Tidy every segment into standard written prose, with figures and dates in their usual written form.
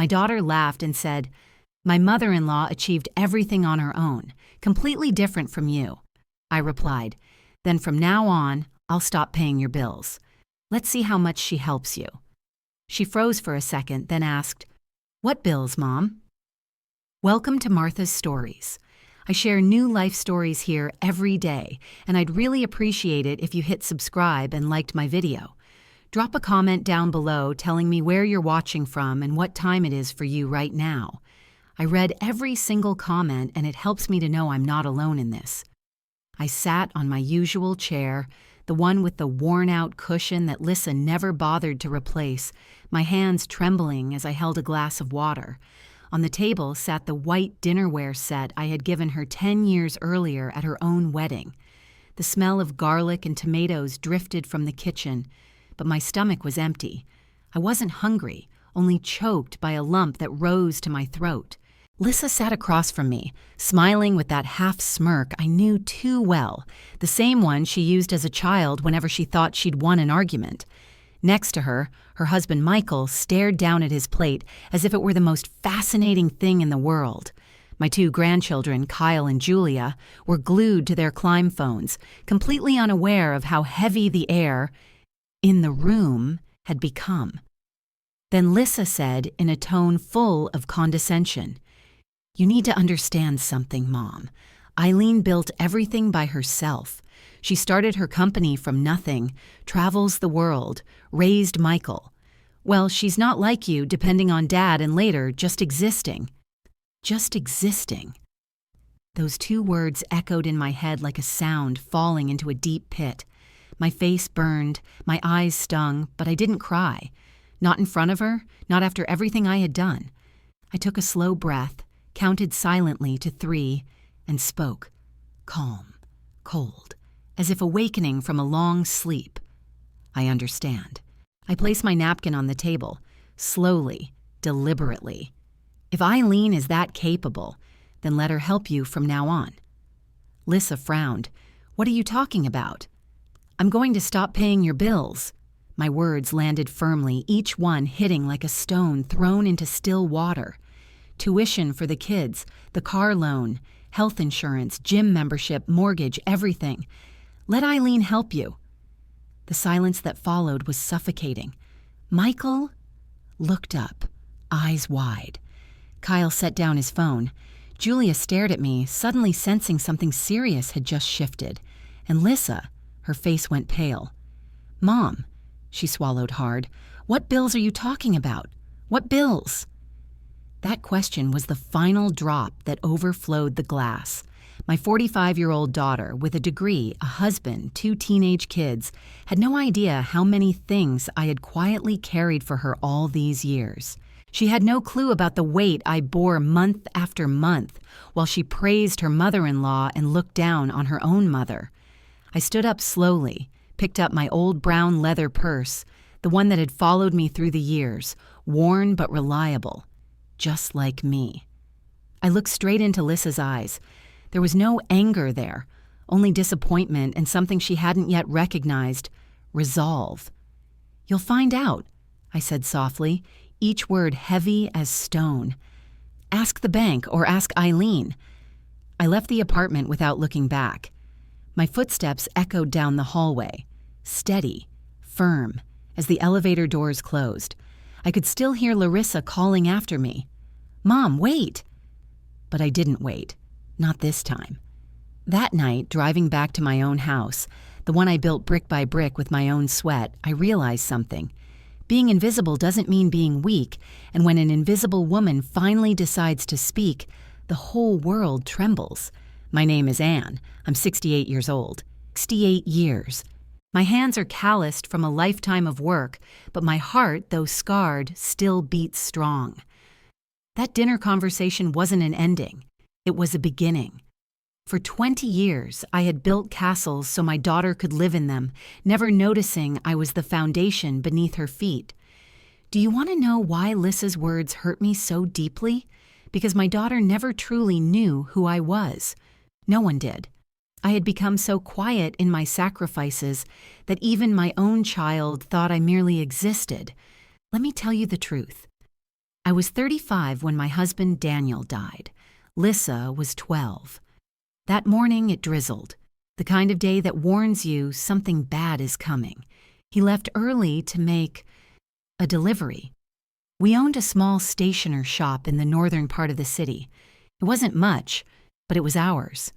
My daughter laughed and said, "My mother-in-law achieved everything on her own, completely different from you." I replied, "Then from now on, I'll stop paying your bills. Let's see how much she helps you." She froze for a second, then asked, "What bills, Mom?" Welcome to Martha's Stories. I share new life stories here every day, and I'd really appreciate it if you hit subscribe and liked my video. Drop a comment down below telling me where you're watching from and what time it is for you right now. I read every single comment, and it helps me to know I'm not alone in this. I sat on my usual chair, the one with the worn-out cushion that Lissa never bothered to replace, my hands trembling as I held a glass of water. On the table sat the white dinnerware set I had given her 10 years earlier at her own wedding. The smell of garlic and tomatoes drifted from the kitchen, but my stomach was empty. I wasn't hungry, only choked by a lump that rose to my throat. Lissa sat across from me, smiling with that half smirk I knew too well, the same one she used as a child whenever she thought she'd won an argument. Next to her, her husband Michael stared down at his plate as if it were the most fascinating thing in the world. My two grandchildren, Kyle and Julia, were glued to their climb phones, completely unaware of how heavy the air in the room had become. Then Lissa said in a tone full of condescension, "You need to understand something, Mom. Eileen built everything by herself. She started her company from nothing, travels the world, raised Michael. Well, she's not like you, depending on Dad, and later, just existing." Just existing. Those two words echoed in my head like a sound falling into a deep pit. My face burned, my eyes stung, but I didn't cry. Not in front of her, not after everything I had done. I took a slow breath, counted silently to 3, and spoke, calm, cold, as if awakening from a long sleep. "I understand." I placed my napkin on the table, slowly, deliberately. "If Eileen is that capable, then let her help you from now on." Lissa frowned. "What are you talking about?" "I'm going to stop paying your bills." My words landed firmly, each one hitting like a stone thrown into still water. Tuition for the kids, the car loan, health insurance, gym membership, mortgage, everything. Let Eileen help you. The silence that followed was suffocating. Michael looked up, eyes wide. Kyle set down his phone. Julia stared at me, suddenly sensing something serious had just shifted. And Lissa, her face went pale. "Mom," she swallowed hard, "what bills are you talking about? What bills?" That question was the final drop that overflowed the glass. My 45-year-old daughter, with a degree, a husband, 2 teenage kids, had no idea how many things I had quietly carried for her all these years. She had no clue about the weight I bore month after month, while she praised her mother-in-law and looked down on her own mother. I stood up slowly, picked up my old brown leather purse, the one that had followed me through the years, worn but reliable. Just like me. I looked straight into Lissa's eyes. There was no anger there, only disappointment and something she hadn't yet recognized, resolve. "You'll find out," I said softly, each word heavy as stone. "Ask the bank or ask Eileen." I left the apartment without looking back. My footsteps echoed down the hallway, steady, firm, as the elevator doors closed. I could still hear Larissa calling after me. "Mom, wait!" But I didn't wait. Not this time. That night, driving back to my own house, the one I built brick by brick with my own sweat, I realized something. Being invisible doesn't mean being weak, and when an invisible woman finally decides to speak, the whole world trembles. My name is Anne. I'm 68 years old. 68 years. My hands are calloused from a lifetime of work, but my heart, though scarred, still beats strong. That dinner conversation wasn't an ending. It was a beginning. For 20 years, I had built castles so my daughter could live in them, never noticing I was the foundation beneath her feet. Do you want to know why Lissa's words hurt me so deeply? Because my daughter never truly knew who I was. No one did. I had become so quiet in my sacrifices that even my own child thought I merely existed. Let me tell you the truth. I was 35 when my husband Daniel died. Lissa was 12. That morning it drizzled, the kind of day that warns you something bad is coming. He left early to make a delivery. We owned a small stationer shop in the northern part of the city. It wasn't much, but it was ours.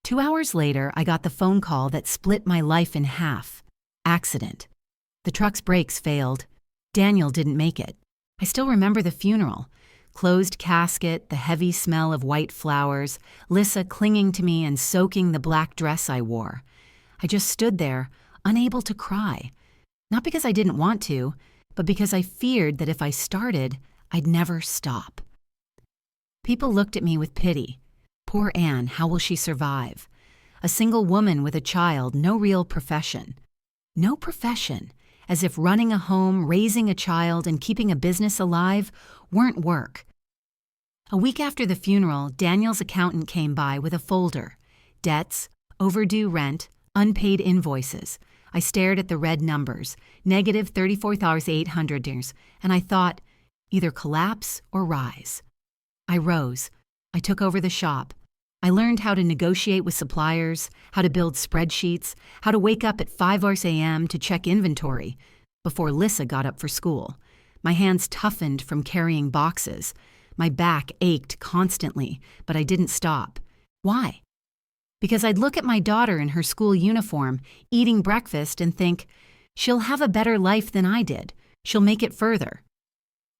2 hours later, I got the phone call that split my life in half. Accident. The truck's brakes failed. Daniel didn't make it. I still remember the funeral. Closed casket, the heavy smell of white flowers, Lissa clinging to me and soaking the black dress I wore. I just stood there, unable to cry. Not because I didn't want to, but because I feared that if I started, I'd never stop. People looked at me with pity. Poor Anne, how will she survive? A single woman with a child, no real profession. No profession, as if running a home, raising a child, and keeping a business alive weren't work. A week after the funeral, Daniel's accountant came by with a folder. Debts, overdue rent, unpaid invoices. I stared at the red numbers, negative $34,800, and I thought, either collapse or rise. I rose. I took over the shop. I learned how to negotiate with suppliers, how to build spreadsheets, how to wake up at 5 a.m. to check inventory before Lissa got up for school. My hands toughened from carrying boxes. My back ached constantly, but I didn't stop. Why? Because I'd look at my daughter in her school uniform, eating breakfast, and think, she'll have a better life than I did. She'll make it further.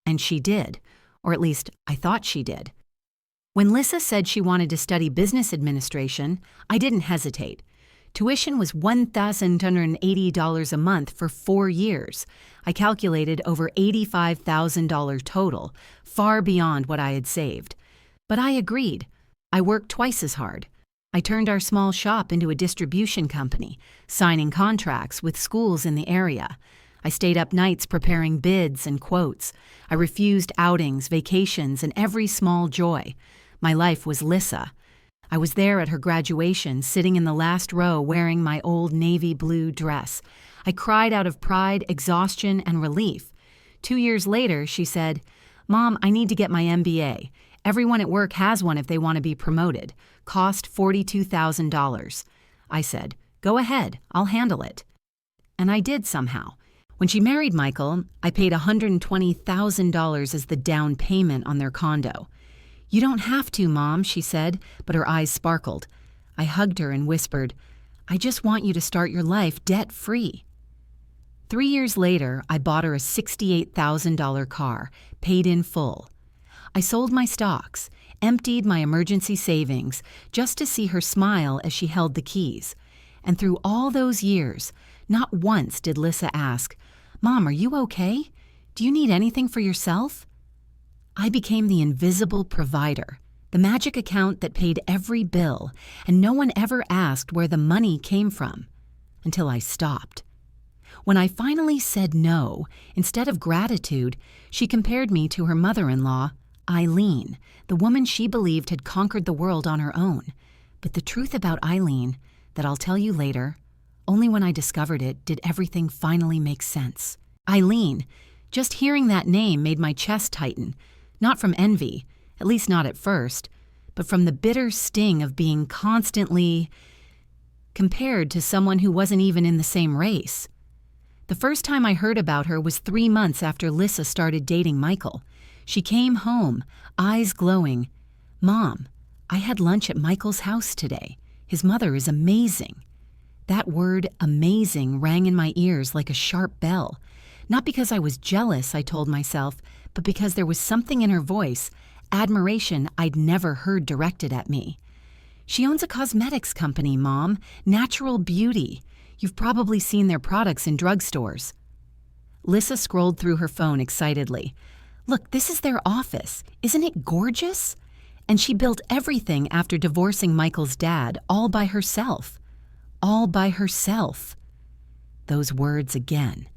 And she did, or at least I thought she did. When Lissa said she wanted to study business administration, I didn't hesitate. Tuition was $1,280 a month for 4 years. I calculated over $85,000 total, far beyond what I had saved. But I agreed. I worked twice as hard. I turned our small shop into a distribution company, signing contracts with schools in the area. I stayed up nights preparing bids and quotes. I refused outings, vacations, and every small joy. My life was Lissa. I was there at her graduation, sitting in the last row wearing my old navy blue dress. I cried out of pride, exhaustion, and relief. 2 years later, she said, "Mom, I need to get my MBA. Everyone at work has one if they want to be promoted. Cost $42,000. I said, "Go ahead, I'll handle it." And I did somehow. When she married Michael, I paid $120,000 as the down payment on their condo. "You don't have to, Mom," she said, but her eyes sparkled. I hugged her and whispered, "I just want you to start your life debt-free." 3 years later, I bought her a $68,000 car, paid in full. I sold my stocks, emptied my emergency savings, just to see her smile as she held the keys. And through all those years, not once did Lissa ask, "Mom, are you okay? Do you need anything for yourself?" I became the invisible provider, the magic account that paid every bill, and no one ever asked where the money came from, until I stopped. When I finally said no, instead of gratitude, she compared me to her mother-in-law, Eileen, the woman she believed had conquered the world on her own. But the truth about Eileen, that I'll tell you later, only when I discovered it did everything finally make sense. Eileen, just hearing that name made my chest tighten. Not from envy, at least not at first, but from the bitter sting of being constantly compared to someone who wasn't even in the same race. The first time I heard about her was 3 months after Lissa started dating Michael. She came home, eyes glowing. "Mom, I had lunch at Michael's house today. His mother is amazing." That word amazing rang in my ears like a sharp bell. Not because I was jealous, I told myself, but because there was something in her voice, admiration I'd never heard directed at me. "She owns a cosmetics company, Mom, Natural Beauty. You've probably seen their products in drugstores." Lissa scrolled through her phone excitedly. "Look, this is their office. Isn't it gorgeous?" And she built everything after divorcing Michael's dad, all by herself. All by herself. Those words again.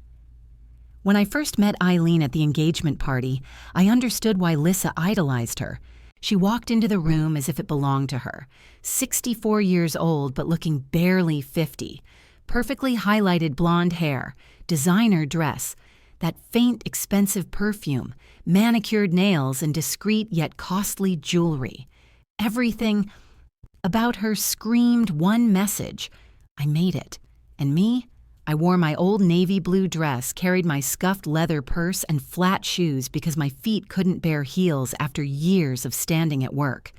When I first met Eileen at the engagement party, I understood why Lissa idolized her. She walked into the room as if it belonged to her. 64 years old, but looking barely 50. Perfectly highlighted blonde hair, designer dress, that faint, expensive perfume, manicured nails, and discreet yet costly jewelry. Everything about her screamed one message: I made it. And me? I wore my old navy blue dress, carried my scuffed leather purse, and flat shoes because my feet couldn't bear heels after years of standing at work.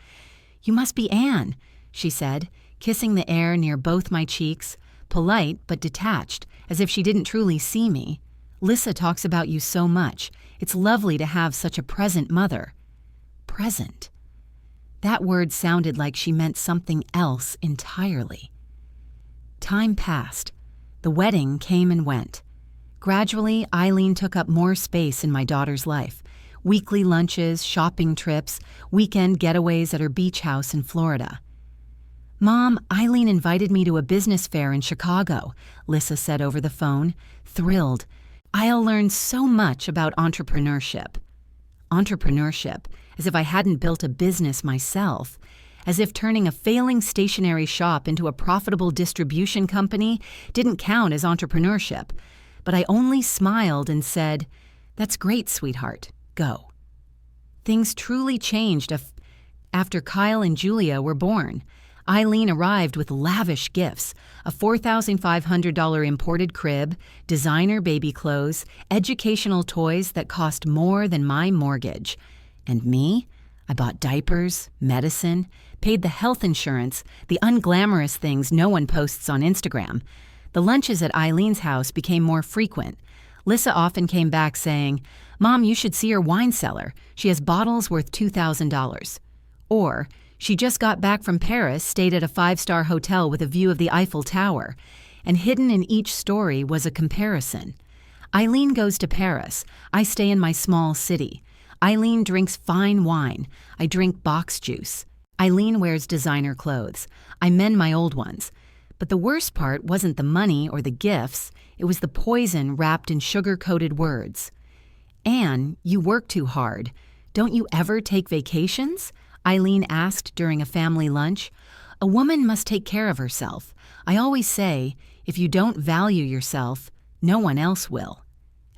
"You must be Anne," she said, kissing the air near both my cheeks, polite but detached, as if she didn't truly see me. "Lissa talks about you so much. It's lovely to have such a present mother." Present. That word sounded like she meant something else entirely. Time passed. The wedding came and went. Gradually, Eileen took up more space in my daughter's life. Weekly lunches, shopping trips, weekend getaways at her beach house in Florida. "Mom, Eileen invited me to a business fair in Chicago," Lissa said over the phone, thrilled. "I'll learn so much about entrepreneurship." Entrepreneurship, as if I hadn't built a business myself. As if turning a failing stationery shop into a profitable distribution company didn't count as entrepreneurship. But I only smiled and said, "That's great, sweetheart. Go." Things truly changed after Kyle and Julia were born. Eileen arrived with lavish gifts: a $4,500 imported crib, designer baby clothes, educational toys that cost more than my mortgage. And me? I bought diapers, medicine, paid the health insurance, the unglamorous things no one posts on Instagram. The lunches at Eileen's house became more frequent. Lissa often came back saying, "Mom, you should see her wine cellar. She has bottles worth $2,000. Or, "She just got back from Paris, stayed at a 5-star hotel with a view of the Eiffel Tower." And hidden in each story was a comparison. Eileen goes to Paris. I stay in my small city. Eileen drinks fine wine. I drink box juice. Eileen wears designer clothes. I mend my old ones. But the worst part wasn't the money or the gifts. It was the poison wrapped in sugar-coated words. "Anne, you work too hard. Don't you ever take vacations?" Eileen asked during a family lunch. "A woman must take care of herself. I always say, if you don't value yourself, no one else will."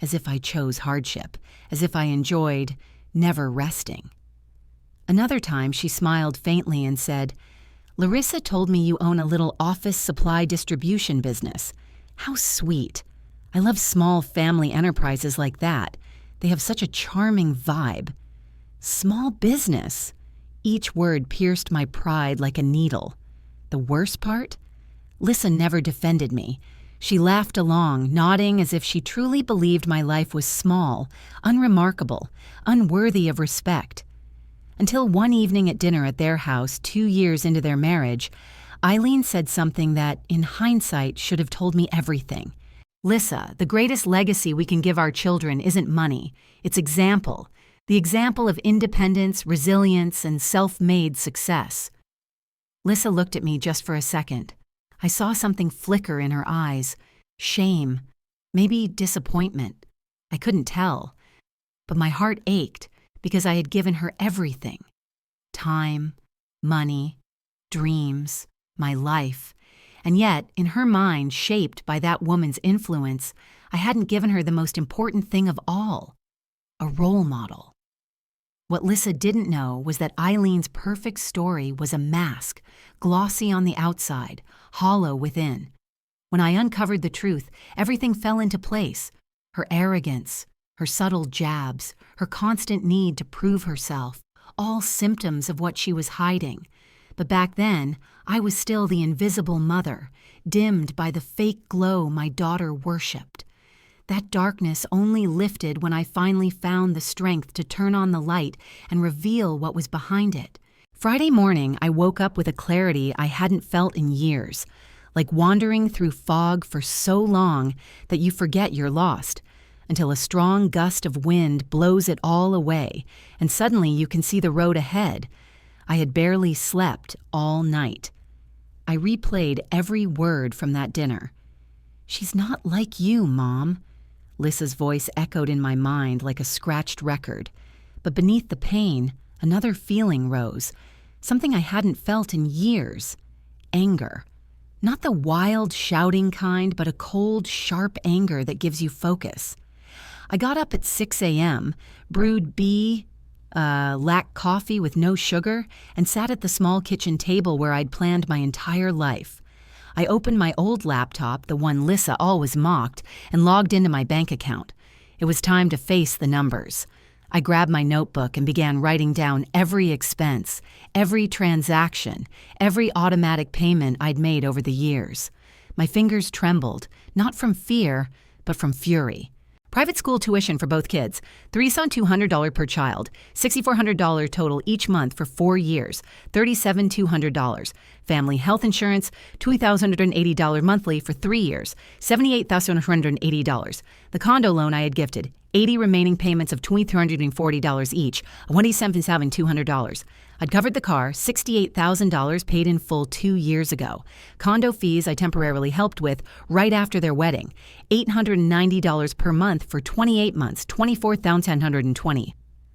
As if I chose hardship. As if I enjoyed never resting. Another time she smiled faintly and said, "Larissa told me you own a little office supply distribution business. How sweet. I love small family enterprises like that. They have such a charming vibe." Small business. Each word pierced my pride like a needle. The worst part? Lissa never defended me. She laughed along, nodding as if she truly believed my life was small, unremarkable, unworthy of respect. Until one evening at dinner at their house 2 years into their marriage, Eileen said something that, in hindsight, should have told me everything. "Lissa, the greatest legacy we can give our children isn't money. It's example. The example of independence, resilience, and self-made success." Lissa looked at me just for a second. I saw something flicker in her eyes. Shame. Maybe disappointment. I couldn't tell. But my heart ached because I had given her everything. Time, money, dreams, my life. And yet, in her mind, shaped by that woman's influence, I hadn't given her the most important thing of all: a role model. What Lissa didn't know was that Eileen's perfect story was a mask, glossy on the outside, hollow within. When I uncovered the truth, everything fell into place. Her arrogance, her subtle jabs, her constant need to prove herself, all symptoms of what she was hiding. But back then, I was still the invisible mother, dimmed by the fake glow my daughter worshipped. That darkness only lifted when I finally found the strength to turn on the light and reveal what was behind it. Friday morning, I woke up with a clarity I hadn't felt in years, like wandering through fog for so long that you forget you're lost, until a strong gust of wind blows it all away, and suddenly you can see the road ahead. I had barely slept all night. I replayed every word from that dinner. "She's not like you, Mom." Lissa's voice echoed in my mind like a scratched record. But beneath the pain, another feeling rose, something I hadn't felt in years: anger. Not the wild, shouting kind, but a cold, sharp anger that gives you focus. I got up at 6 a.m., brewed black coffee with no sugar, and sat at the small kitchen table where I'd planned my entire life. I opened my old laptop, the one Lissa always mocked, and logged into my bank account. It was time to face the numbers. I grabbed my notebook and began writing down every expense, every transaction, every automatic payment I'd made over the years. My fingers trembled, not from fear, but from fury. Private school tuition for both kids, $3,200 per child, $6,400 total each month for 4 years, $37,200. Family health insurance, $2,180 monthly for 3 years, $78,180. The condo loan I had gifted, 80 remaining payments of $2,340 each, $27,200. I'd covered the car, $68,000 paid in full 2 years ago. Condo fees I temporarily helped with right after their wedding, $890 per month for 28 months, $24,120.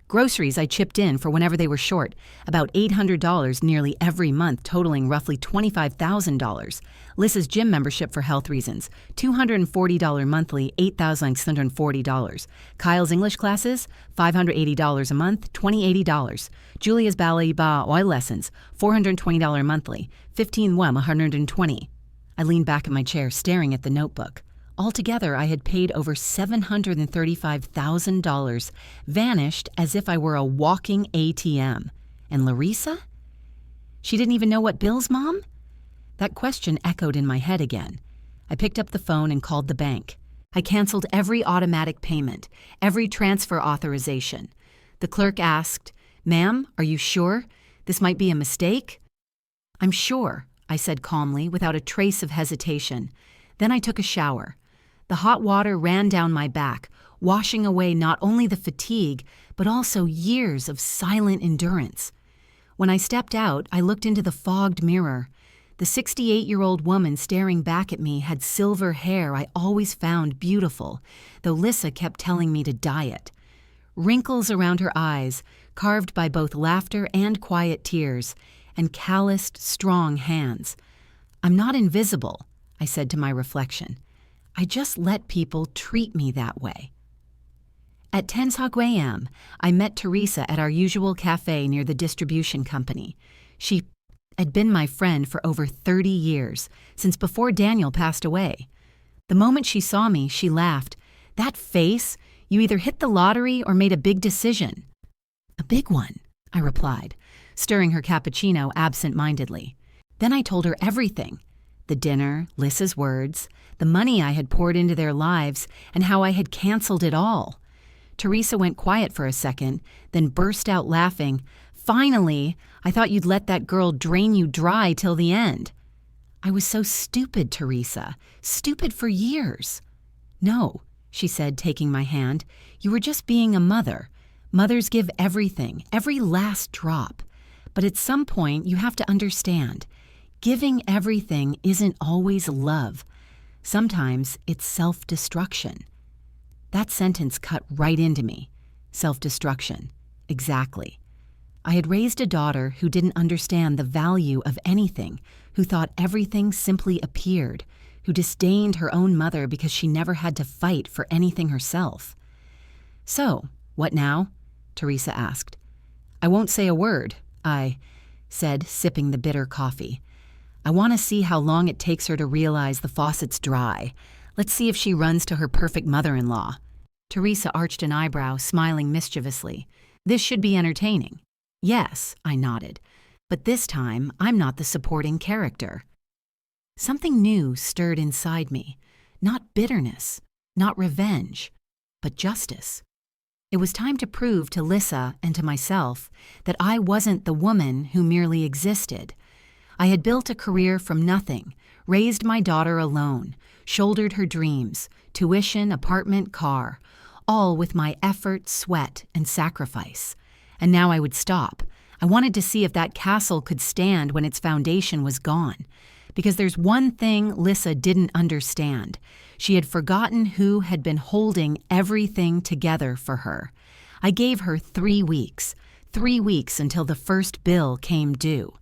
Groceries I chipped in for whenever they were short, about $800 nearly every month, totaling roughly $25,000. Lissa's gym membership for health reasons, $240 monthly, $8,640. Kyle's English classes, $580 a month, $2,080. Julia's ballet oil lessons, $420 monthly, $120. I leaned back in my chair, staring at the notebook. Altogether, I had paid over $735,000, vanished as if I were a walking ATM. And Larissa? She didn't even know what bills, Mom? That question echoed in my head again. I picked up the phone and called the bank. I canceled every automatic payment, every transfer authorization. The clerk asked, "Ma'am, are you sure? This might be a mistake?" "I'm sure," I said calmly, without a trace of hesitation. Then I took a shower. The hot water ran down my back, washing away not only the fatigue, but also years of silent endurance. When I stepped out, I looked into the fogged mirror. The 68-year-old woman staring back at me had silver hair I always found beautiful, though Lissa kept telling me to dye it. Wrinkles around her eyes, carved by both laughter and quiet tears, and calloused, strong hands. "I'm not invisible," I said to my reflection. I just let people treat me that way. At 10 a.m., I met Teresa at our usual cafe near the distribution company. She had been my friend for over 30 years, since before Daniel passed away. The moment she saw me, she laughed. "That face, you either hit the lottery or made a big decision." "A big one," I replied, stirring her cappuccino absent-mindedly. Then I told her everything. The dinner, Lissa's words, the money I had poured into their lives, and how I had canceled it all. Teresa went quiet for a second, then burst out laughing. "Finally, I thought you'd let that girl drain you dry till the end." "I was so stupid, Teresa. Stupid for years." "No," she said, taking my hand. "You were just being a mother. Mothers give everything, every last drop. But at some point, you have to understand. Giving everything isn't always love. Sometimes it's self-destruction." That sentence cut right into me. Self-destruction. Exactly. I had raised a daughter who didn't understand the value of anything, who thought everything simply appeared, who disdained her own mother because she never had to fight for anything herself. "So, what now?" Teresa asked. "I won't say a word," I said, sipping the bitter coffee. "I want to see how long it takes her to realize the faucet's dry. Let's see if she runs to her perfect mother-in-law." Teresa arched an eyebrow, smiling mischievously. "This should be entertaining." "Yes," I nodded. "But this time, I'm not the supporting character." Something new stirred inside me. Not bitterness, not revenge, but justice. It was time to prove to Lissa and to myself that I wasn't the woman who merely existed. I had built a career from nothing, raised my daughter alone, shouldered her dreams, tuition, apartment, car, all with my effort, sweat, and sacrifice. And now I would stop. I wanted to see if that castle could stand when its foundation was gone. Because there's one thing Lissa didn't understand. She had forgotten who had been holding everything together for her. I gave her 3 weeks. 3 weeks until the first bill came due.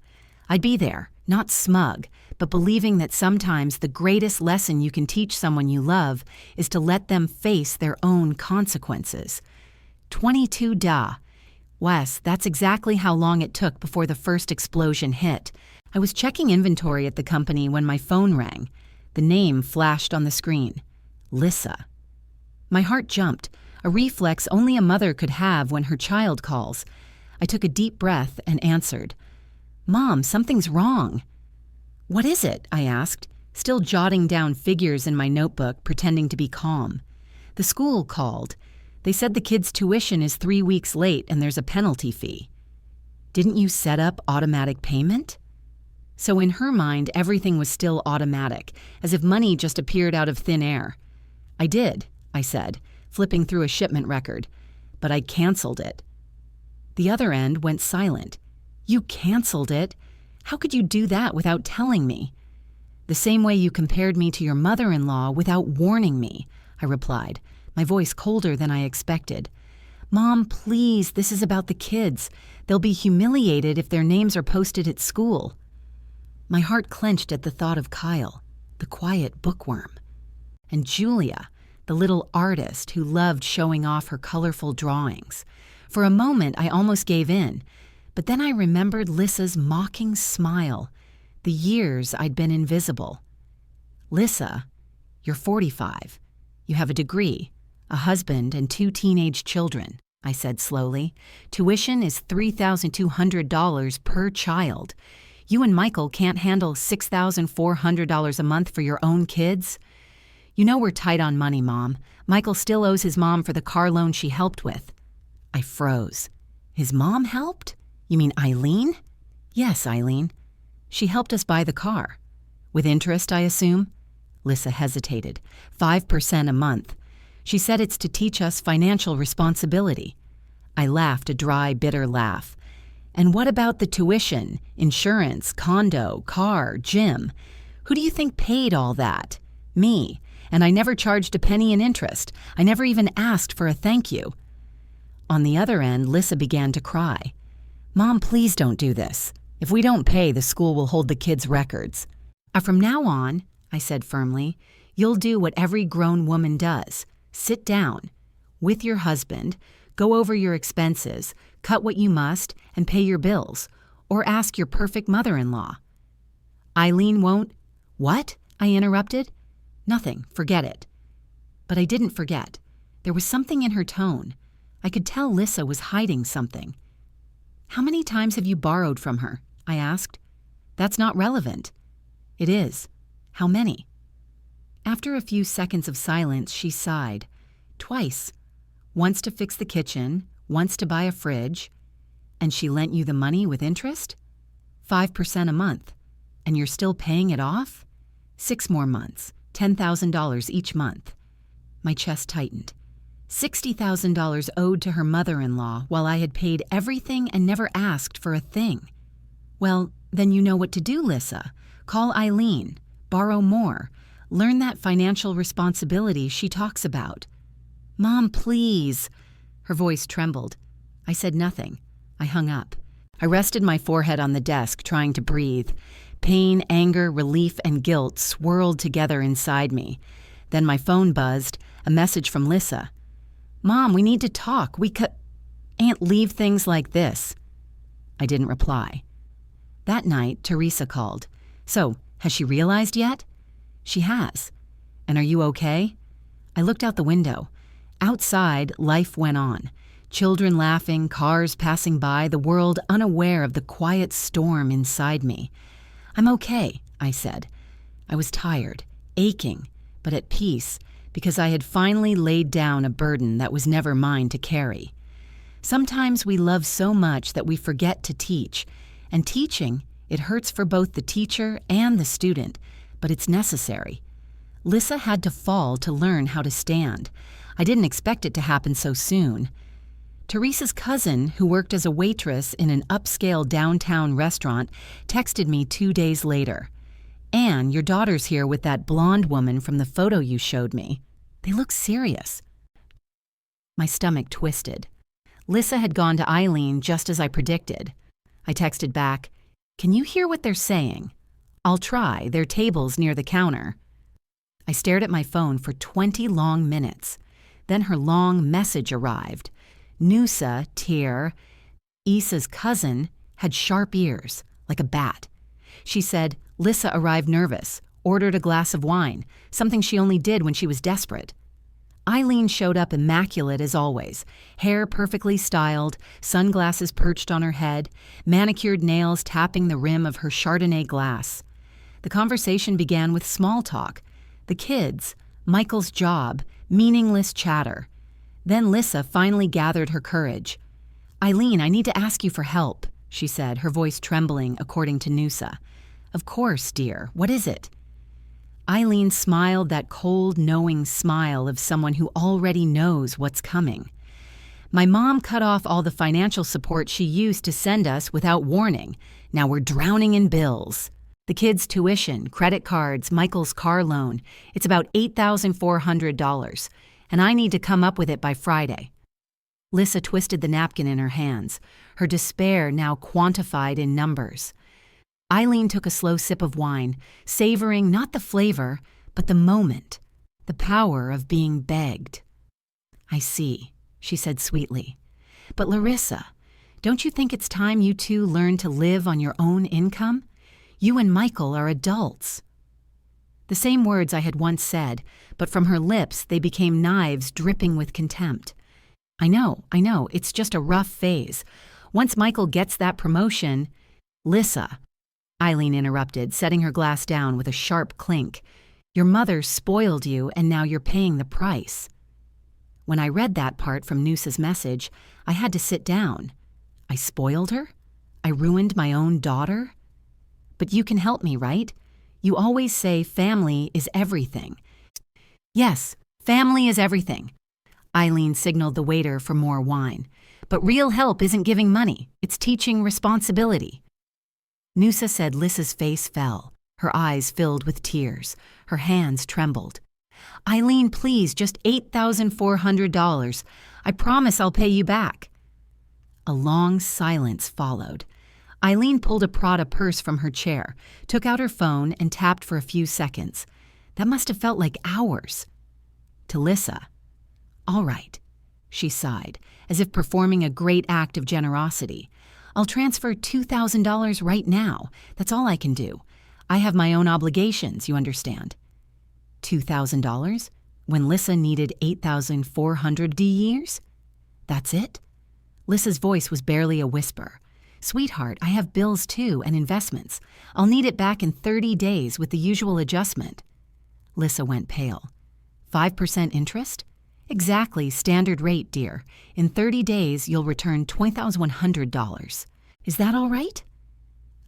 I'd be there, Not smug, but believing that sometimes the greatest lesson you can teach someone you love is to let them face their own consequences. 22 da. Wes, that's exactly how long it took before the first explosion hit. I was checking inventory at the company when my phone rang. The name flashed on the screen. Lissa. My heart jumped, a reflex only a mother could have when her child calls. I took a deep breath and answered. Mom, something's wrong. What is it? I asked, still jotting down figures in my notebook, pretending to be calm. The school called. They said the kid's tuition is 3 weeks late and there's a penalty fee. Didn't you set up automatic payment? So in her mind, everything was still automatic, as if money just appeared out of thin air. I did, I said, flipping through a shipment record, but I canceled it. The other end went silent. You canceled it? How could you do that without telling me? The same way you compared me to your mother-in-law without warning me, I replied, my voice colder than I expected. Mom, please, this is about the kids. They'll be humiliated if their names are posted at school. My heart clenched at the thought of Kyle, the quiet bookworm, and Julia, the little artist who loved showing off her colorful drawings. For a moment, I almost gave in, but then I remembered Lissa's mocking smile, the years I'd been invisible. Lissa, you're 45. You have a degree, a husband, and 2 teenage children, I said slowly. Tuition is $3,200 per child. You and Michael can't handle $6,400 a month for your own kids? You know we're tight on money, Mom. Michael still owes his mom for the car loan she helped with. I froze. His mom helped? You mean Eileen? Yes, Eileen. She helped us buy the car. With interest, I assume? Lissa hesitated. 5% a month. She said it's to teach us financial responsibility. I laughed a dry, bitter laugh. And what about the tuition, insurance, condo, car, gym? Who do you think paid all that? Me. And I never charged a penny in interest. I never even asked for a thank you. On the other end, Lissa began to cry. Mom, please don't do this. If we don't pay, the school will hold the kids' records. From now on, I said firmly, you'll do what every grown woman does. Sit down with your husband, go over your expenses, cut what you must, and pay your bills, or ask your perfect mother-in-law. Eileen won't. What? I interrupted. Nothing, forget it. But I didn't forget. There was something in her tone. I could tell Lissa was hiding something. How many times have you borrowed from her? I asked. That's not relevant. It is. How many? After a few seconds of silence, she sighed. Twice. Once to fix the kitchen, once to buy a fridge. And she lent you the money with interest? 5% a month. And you're still paying it off? 6 more months, $10,000 each month. My chest tightened. $60,000 owed to her mother-in-law while I had paid everything and never asked for a thing. Well, then you know what to do, Lissa. Call Eileen. Borrow more. Learn that financial responsibility she talks about. Mom, please. Her voice trembled. I said nothing. I hung up. I rested my forehead on the desk, trying to breathe. Pain, anger, relief, and guilt swirled together inside me. Then my phone buzzed, a message from Lissa. Mom, we need to talk. We can't leave things like this. I didn't reply. That night, Teresa called. So, has she realized yet? She has. And are you okay? I looked out the window. Outside, life went on. Children laughing, cars passing by, the world unaware of the quiet storm inside me. I'm okay, I said. I was tired, aching, but at peace, because I had finally laid down a burden that was never mine to carry. Sometimes we love so much that we forget to teach, and teaching, it hurts for both the teacher and the student, but it's necessary. Lissa had to fall to learn how to stand. I didn't expect it to happen so soon. Teresa's cousin, who worked as a waitress in an upscale downtown restaurant, texted me 2 days later. Anne, your daughter's here with that blonde woman from the photo you showed me. They look serious. My stomach twisted. Lissa had gone to Eileen just as I predicted. I texted back, Can you hear what they're saying? I'll try. Their table's near the counter. I stared at my phone for 20 long minutes. Then her long message arrived. Nusa, Tyr, Issa's cousin, had sharp ears, like a bat. She said Lissa arrived nervous, ordered a glass of wine, something she only did when she was desperate. Eileen showed up immaculate as always, hair perfectly styled, sunglasses perched on her head, manicured nails tapping the rim of her Chardonnay glass. The conversation began with small talk, the kids, Michael's job, meaningless chatter. Then Lissa finally gathered her courage. "Eileen, I need to ask you for help," she said, her voice trembling according to Nusa. "Of course, dear. What is it?" Eileen smiled that cold, knowing smile of someone who already knows what's coming. "My mom cut off all the financial support she used to send us without warning. Now we're drowning in bills. The kids' tuition, credit cards, Michael's car loan. It's about $8,400, and I need to come up with it by Friday." Lissa twisted the napkin in her hands, her despair now quantified in numbers. Eileen took a slow sip of wine, savoring not the flavor, but the moment, the power of being begged. "I see," she said sweetly. "But Larissa, don't you think it's time you two learn to live on your own income? You and Michael are adults." The same words I had once said, but from her lips they became knives dripping with contempt. I know, it's just a rough phase. Once Michael gets that promotion—" "Lissa," Eileen interrupted, setting her glass down with a sharp clink. "Your mother spoiled you, and now you're paying the price." When I read that part from Nusa's message, I had to sit down. I spoiled her? I ruined my own daughter? "But you can help me, right? You always say family is everything." "Yes, family is everything." Eileen signaled the waiter for more wine. "But real help isn't giving money. It's teaching responsibility." Nusa said Lissa's face fell. Her eyes filled with tears. Her hands trembled. "Eileen, please, just $8,400. I promise I'll pay you back." A long silence followed. Eileen pulled a Prada purse from her chair, took out her phone, and tapped for a few seconds. That must have felt like hours. To Lissa, "All right," she sighed, as if performing a great act of generosity. "I'll transfer $2,000 right now. That's all I can do. I have my own obligations, you understand." $2,000? When Lissa needed 8,400 years? That's it? Lissa's voice was barely a whisper. "Sweetheart, I have bills too and investments. I'll need it back in 30 days with the usual adjustment." Lissa went pale. 5% interest? "Exactly, standard rate, dear. In 30 days, you'll return $2,100. Is that all right?"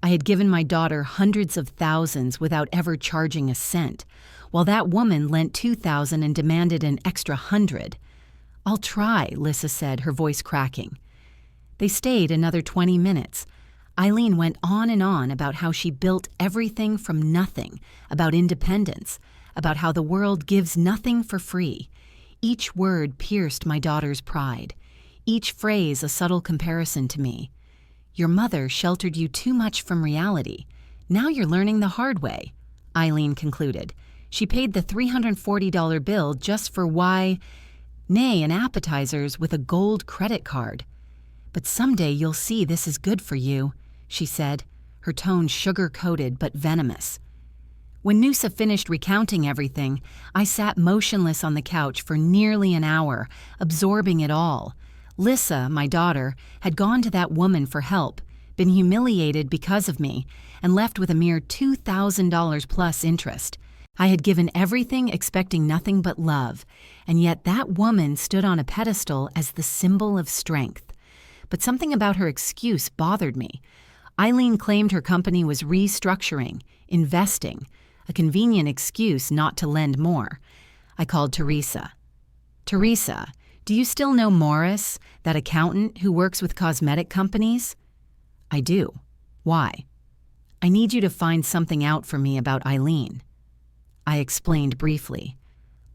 I had given my daughter hundreds of thousands without ever charging a cent, while that woman lent $2,000 and demanded an extra $100. "I'll try," Lissa said, her voice cracking. They stayed another 20 minutes. Eileen went on and on about how she built everything from nothing, about independence, about how the world gives nothing for free. Each word pierced my daughter's pride. Each phrase a subtle comparison to me. "Your mother sheltered you too much from reality. Now you're learning the hard way," Eileen concluded. She paid the $340 bill just for nay and appetizers with a gold credit card. "But someday you'll see this is good for you," she said, her tone sugar-coated but venomous. When Nusa finished recounting everything, I sat motionless on the couch for nearly an hour, absorbing it all. Lissa, my daughter, had gone to that woman for help, been humiliated because of me, and left with a mere $2,000 plus interest. I had given everything expecting nothing but love, and yet that woman stood on a pedestal as the symbol of strength. But something about her excuse bothered me. Eileen claimed her company was restructuring, investing, a convenient excuse not to lend more. I called Teresa. "Teresa, do you still know Morris, that accountant who works with cosmetic companies?" "I do. Why?" "I need you to find something out for me about Eileen." I explained briefly.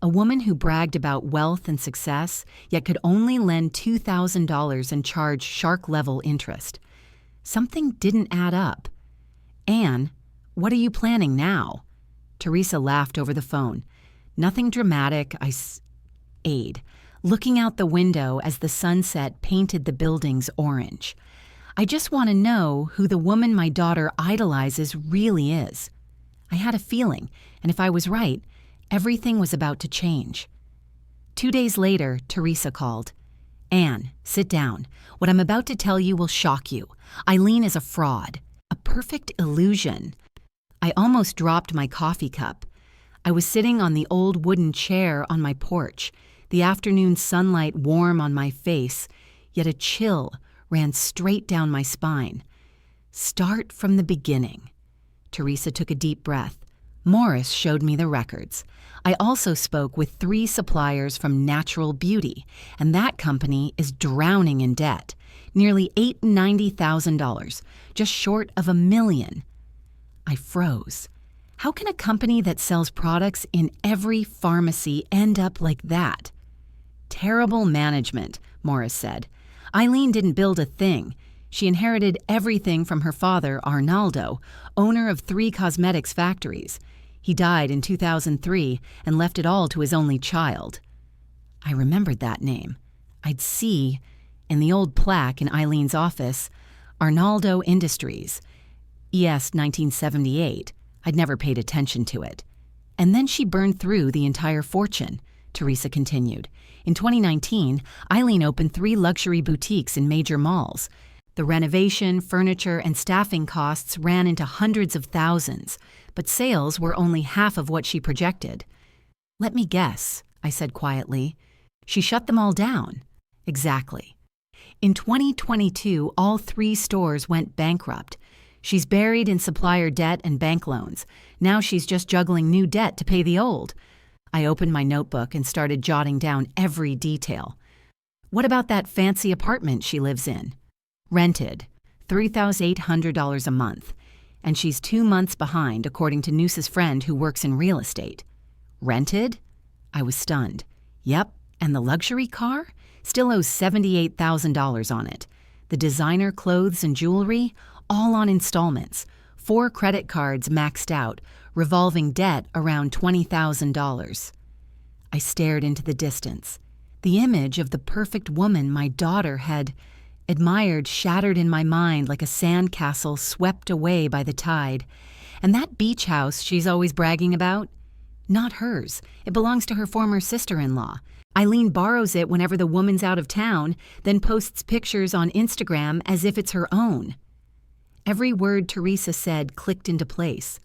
A woman who bragged about wealth and success, yet could only lend $2,000 and charge shark-level interest. Something didn't add up. Anne, what are you planning now? Teresa laughed over the phone. Nothing dramatic, Aid, looking out the window as the sunset painted the buildings orange. I just want to know who the woman my daughter idolizes really is. I had a feeling, and if I was right, everything was about to change. 2 days later, Teresa called. Anne, sit down. What I'm about to tell you will shock you. Eileen is a fraud. A perfect illusion. I almost dropped my coffee cup. I was sitting on the old wooden chair on my porch, the afternoon sunlight warm on my face, yet a chill ran straight down my spine. Start from the beginning. Teresa took a deep breath. Morris showed me the records. I also spoke with 3 suppliers from Natural Beauty, and that company is drowning in debt. Nearly $890,000, just short of $1 million. I froze. How can a company that sells products in every pharmacy end up like that? Terrible management, Morris said. Eileen didn't build a thing. She inherited everything from her father, Arnaldo, owner of 3 cosmetics factories. He died in 2003 and left it all to his only child. I remembered that name. I'd see, in the old plaque in Eileen's office, Arnaldo Industries, ES 1978. I'd never paid attention to it. And then she burned through the entire fortune, Teresa continued. In 2019, Eileen opened 3 luxury boutiques in major malls. The renovation, furniture, and staffing costs ran into hundreds of thousands, but sales were only half of what she projected. Let me guess, I said quietly. She shut them all down. Exactly. In 2022, all 3 stores went bankrupt. She's buried in supplier debt and bank loans. Now she's just juggling new debt to pay the old. I opened my notebook and started jotting down every detail. What about that fancy apartment she lives in? Rented, $3,800 a month. And she's 2 months behind, according to Noosa's friend who works in real estate. Rented? I was stunned. Yep, and the luxury car? Still owes $78,000 on it. The designer clothes and jewelry? All on installments. 4 credit cards maxed out, revolving debt around $20,000. I stared into the distance. The image of the perfect woman my daughter had admired shattered in my mind like a sandcastle swept away by the tide. And that beach house she's always bragging about? Not hers. It belongs to her former sister-in-law. Eileen borrows it whenever the woman's out of town, then posts pictures on Instagram as if it's her own. Every word Teresa said clicked into place.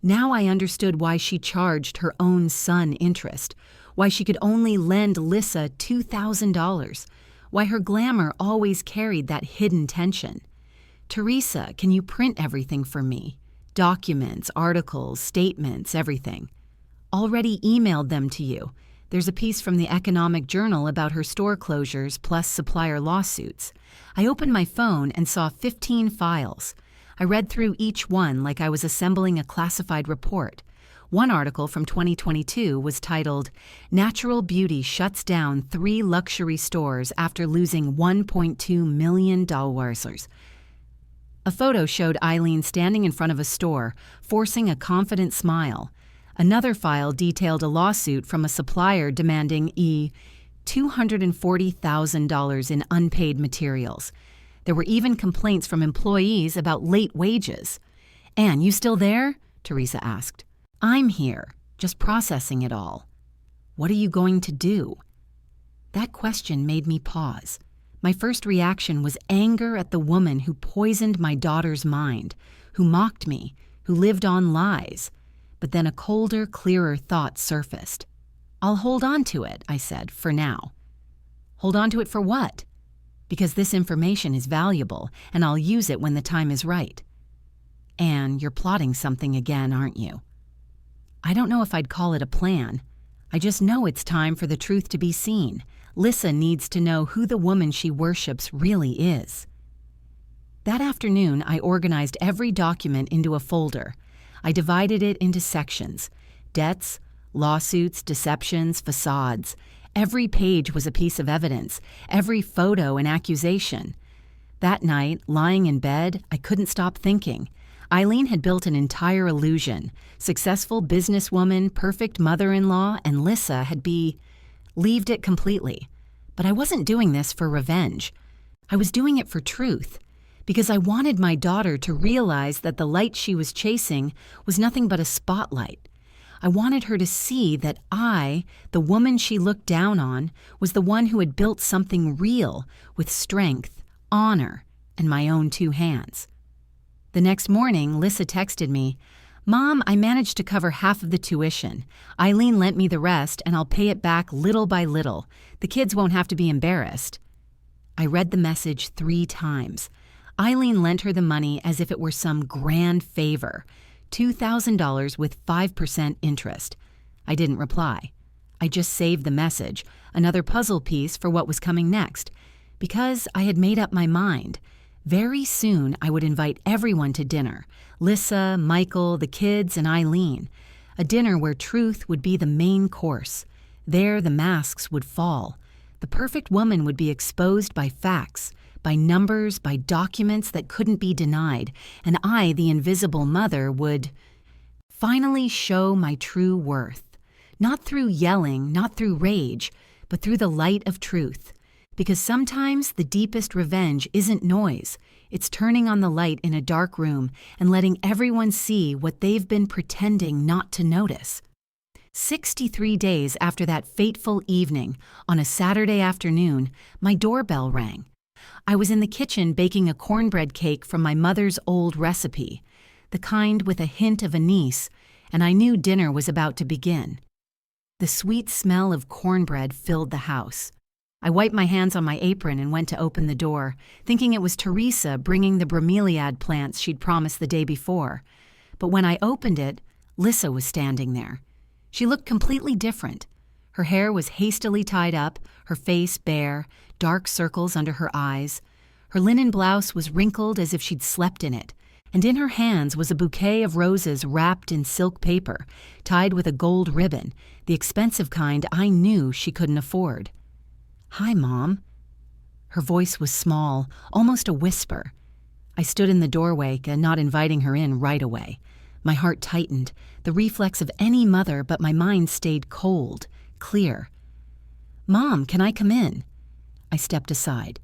Now I understood why she charged her own son interest, why she could only lend Lissa $2,000, why her glamour always carried that hidden tension. Teresa, can you print everything for me? Documents, articles, statements, everything. Already emailed them to you. There's a piece from the Economic Journal about her store closures plus supplier lawsuits. I opened my phone and saw 15 files. I read through each one like I was assembling a classified report. One article from 2022 was titled, Natural Beauty Shuts Down 3 Luxury Stores After Losing $1.2 million. A photo showed Eileen standing in front of a store, forcing a confident smile. Another file detailed a lawsuit from a supplier demanding $240,000 in unpaid materials. There were even complaints from employees about late wages. Anne, you still there? Teresa asked. I'm here, just processing it all. What are you going to do? That question made me pause. My first reaction was anger at the woman who poisoned my daughter's mind, who mocked me, who lived on lies. But then a colder, clearer thought surfaced. I'll hold on to it, I said, for now. Hold on to it for what? Because this information is valuable, and I'll use it when the time is right. Anne, you're plotting something again, aren't you? I don't know if I'd call it a plan. I just know it's time for the truth to be seen. Lissa needs to know who the woman she worships really is. That afternoon, I organized every document into a folder. I divided it into sections: debts, lawsuits, deceptions, facades. Every page was a piece of evidence, every photo an accusation. That night, lying in bed, I couldn't stop thinking. Eileen had built an entire illusion. Successful businesswoman, perfect mother-in-law, and Lissa had believed it completely. But I wasn't doing this for revenge. I was doing it for truth, because I wanted my daughter to realize that the light she was chasing was nothing but a spotlight. I wanted her to see that I, the woman she looked down on, was the one who had built something real with strength, honor, and my own 2 hands. The next morning, Lissa texted me, "Mom, I managed to cover half of the tuition. Eileen lent me the rest, and I'll pay it back little by little. The kids won't have to be embarrassed." I read the message 3 times. Eileen lent her the money as if it were some grand favor, $2,000 with 5% interest. I didn't reply. I just saved the message, another puzzle piece for what was coming next, because I had made up my mind. Very soon, I would invite everyone to dinner, Lissa, Michael, the kids, and Eileen. A dinner where truth would be the main course. There, the masks would fall. The perfect woman would be exposed by facts, by numbers, by documents that couldn't be denied, and I, the invisible mother, would finally show my true worth. Not through yelling, not through rage, but through the light of truth. Because sometimes the deepest revenge isn't noise. It's turning on the light in a dark room and letting everyone see what they've been pretending not to notice. 63 days after that fateful evening, on a Saturday afternoon, my doorbell rang. I was in the kitchen baking a cornbread cake from my mother's old recipe, the kind with a hint of anise, and I knew dinner was about to begin. The sweet smell of cornbread filled the house. I wiped my hands on my apron and went to open the door, thinking it was Teresa bringing the bromeliad plants she'd promised the day before. But when I opened it, Lissa was standing there. She looked completely different. Her hair was hastily tied up, her face bare, dark circles under her eyes. Her linen blouse was wrinkled as if she'd slept in it, and in her hands was a bouquet of roses wrapped in silk paper, tied with a gold ribbon, the expensive kind I knew she couldn't afford. "Hi, Mom." Her voice was small, almost a whisper. I stood in the doorway, not inviting her in right away. My heart tightened, the reflex of any mother, but my mind stayed cold, clear. "Mom, can I come in?" I stepped aside.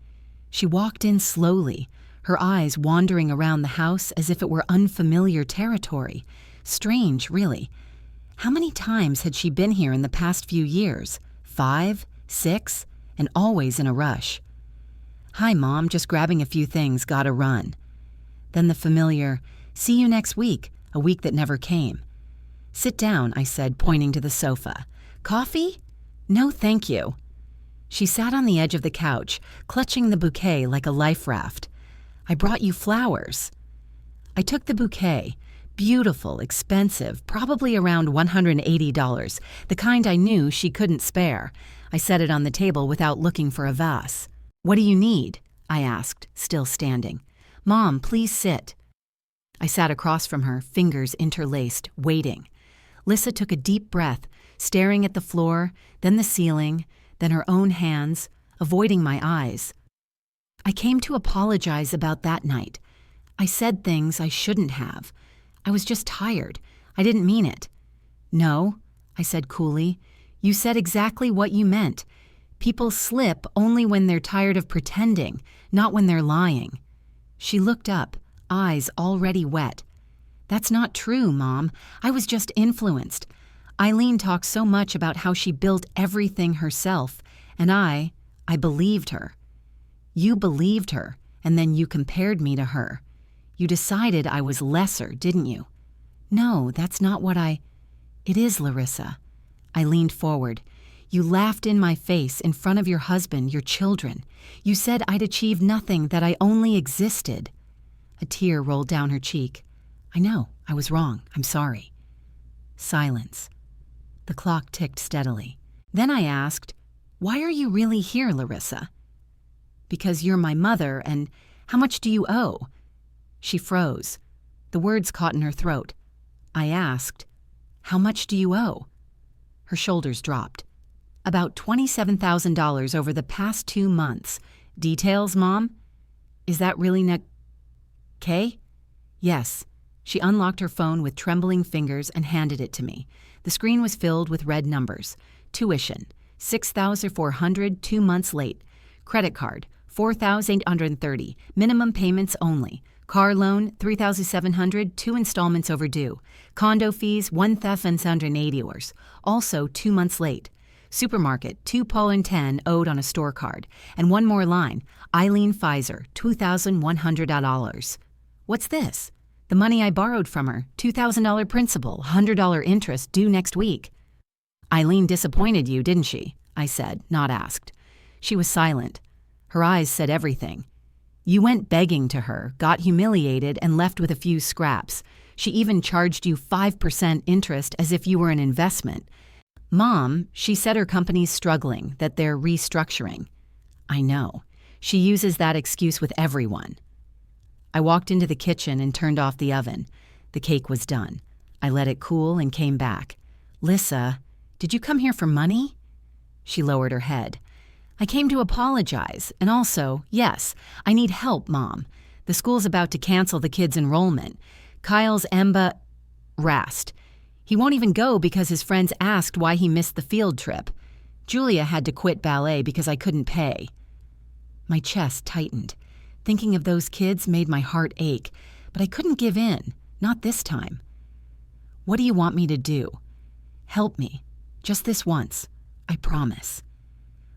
She walked in slowly, her eyes wandering around the house as if it were unfamiliar territory. Strange, really. How many times had she been here in the past few years? 5, 6, and always in a rush. "Hi, Mom, just grabbing a few things, gotta run." Then the familiar, "See you next week," a week that never came. "Sit down," I said, pointing to the sofa. "Coffee?" "No, thank you." She sat on the edge of the couch, clutching the bouquet like a life raft. "I brought you flowers." I took the bouquet. Beautiful, expensive, probably around $180, the kind I knew she couldn't spare. I set it on the table without looking for a vase. "What do you need?" I asked, still standing. "Mom, please sit." I sat across from her, fingers interlaced, waiting. Lissa took a deep breath, staring at the floor, then the ceiling, then her own hands, avoiding my eyes. I came to apologize about that night. I said things I shouldn't have. I was just tired. I didn't mean it. "No," I said coolly. "You said exactly what you meant. People slip only when they're tired of pretending, not when they're lying." She looked up, eyes already wet. "That's not true, Mom. I was just influenced. Eileen talked so much about how she built everything herself, and I believed her." "You believed her, and then you compared me to her. You decided I was lesser, didn't you?" "No, that's not what It is, Larissa." I leaned forward. "You laughed in my face in front of your husband, your children. You said I'd achieved nothing, that I only existed." A tear rolled down her cheek. "I know, I was wrong. I'm sorry." Silence. The clock ticked steadily. Then I asked, "Why are you really here, Larissa?" "Because you're my mother, and how much do you owe?" She froze. The words caught in her throat. I asked, "How much do you owe?" Her shoulders dropped. "About $27,000 over the past 2 months. Details, Mom? Is that really Kay?" "Yes." She unlocked her phone with trembling fingers and handed it to me. The screen was filled with red numbers. Tuition, $6,400, 2 months late. Credit card, $4,830, minimum payments only. Car loan, $3,700, 2 installments overdue. Condo fees, $1,780, also 2 months late. Supermarket, $2.10 owed on a store card. And one more line, Eileen Pfizer, $2,100. What's this? The money I borrowed from her, $2,000 principal, $100 interest due next week. Eileen disappointed you, didn't she? I said, not asked. She was silent. Her eyes said everything. You went begging to her, got humiliated, and left with a few scraps. She even charged you 5% interest as if you were an investment. Mom, she said her company's struggling, that they're restructuring. I know. She uses that excuse with everyone. I walked into the kitchen and turned off the oven. The cake was done. I let it cool and came back. Lissa, did you come here for money? She lowered her head. I came to apologize, and also, yes, I need help, Mom. The school's about to cancel the kids' enrollment. Kyle's rasped. He won't even go because his friends asked why he missed the field trip. Julia had to quit ballet because I couldn't pay. My chest tightened. Thinking of those kids made my heart ache, but I couldn't give in, not this time. What do you want me to do? Help me, just this once, I promise.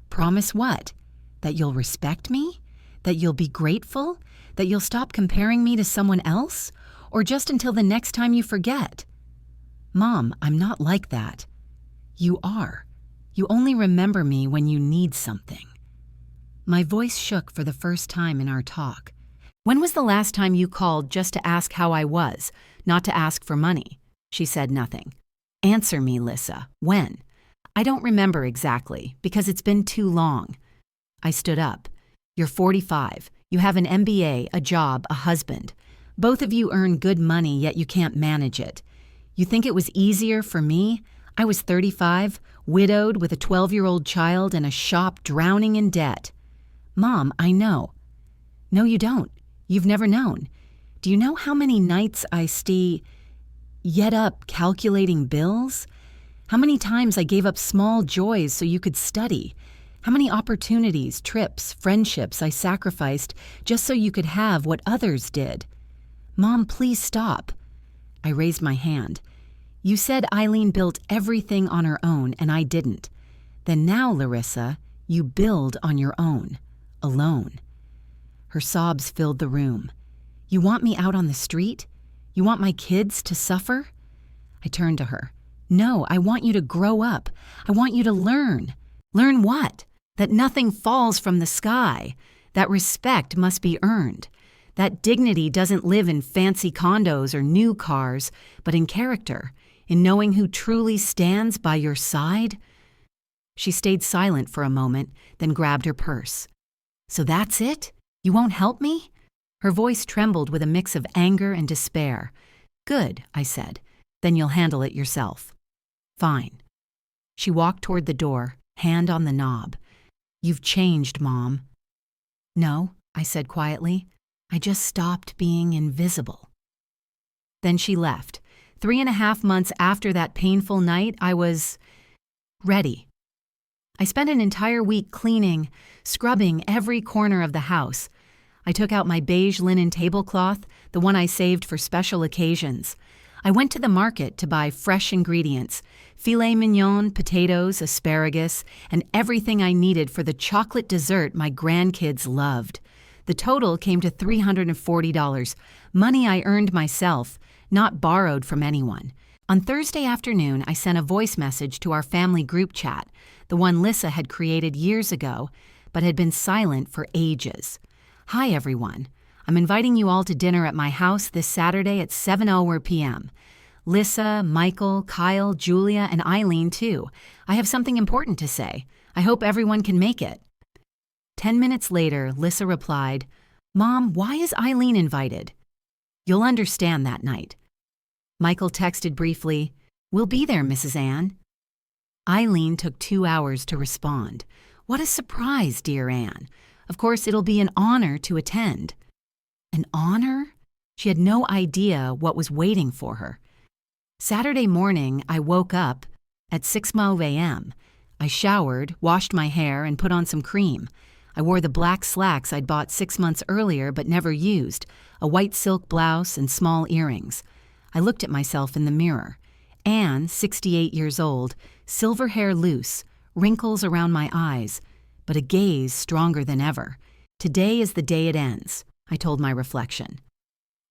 Promise what? That you'll respect me? That you'll be grateful? That you'll stop comparing me to someone else? Or just until the next time you forget? Mom, I'm not like that. You are. You only remember me when you need something. My voice shook for the first time in our talk. When was the last time you called just to ask how I was, not to ask for money? She said nothing. Answer me, Lissa. When? I don't remember exactly, because it's been too long. I stood up. You're 45. You have an MBA, a job, a husband. Both of you earn good money, yet you can't manage it. You think it was easier for me? I was 35, widowed with a 12-year-old child and a shop drowning in debt. Mom, I know. No, you don't. You've never known. Do you know how many nights I stay yet up calculating bills? How many times I gave up small joys so you could study? How many opportunities, trips, friendships I sacrificed just so you could have what others did? Mom, please stop. I raised my hand. You said Eileen built everything on her own, and I didn't. Then now, Larissa, you build on your own. Alone. Her sobs filled the room. You want me out on the street? You want my kids to suffer? I turned to her. No, I want you to grow up. I want you to learn. Learn what? That nothing falls from the sky. That respect must be earned. That dignity doesn't live in fancy condos or new cars, but in character, in knowing who truly stands by your side. She stayed silent for a moment, then grabbed her purse. So that's it? You won't help me? Her voice trembled with a mix of anger and despair. Good, I said. Then you'll handle it yourself. Fine. She walked toward the door, hand on the knob. You've changed, Mom. No, I said quietly. I just stopped being invisible. Then she left. 3.5 months after that painful night, I was ready. I spent an entire week cleaning, scrubbing every corner of the house. I took out my beige linen tablecloth, the one I saved for special occasions. I went to the market to buy fresh ingredients, filet mignon, potatoes, asparagus, and everything I needed for the chocolate dessert my grandkids loved. The total came to $340, money I earned myself, not borrowed from anyone. On Thursday afternoon, I sent a voice message to our family group chat, the one Lissa had created years ago, but had been silent for ages. Hi, everyone. I'm inviting you all to dinner at my house this Saturday at 7:00 p.m. Lissa, Michael, Kyle, Julia, and Eileen, too. I have something important to say. I hope everyone can make it. 10 minutes later, Lissa replied, Mom, why is Eileen invited? You'll understand that night. Michael texted briefly, We'll be there, Mrs. Ann. Eileen took 2 hours to respond. What a surprise, dear Ann. Of course, it'll be an honor to attend. An honor? She had no idea what was waiting for her. Saturday morning, I woke up at 6:12 a.m. I showered, washed my hair, and put on some cream. I wore the black slacks I'd bought 6 months earlier but never used, a white silk blouse and small earrings. I looked at myself in the mirror. Anne, 68 years old, silver hair loose, wrinkles around my eyes, but a gaze stronger than ever. Today is the day it ends, I told my reflection.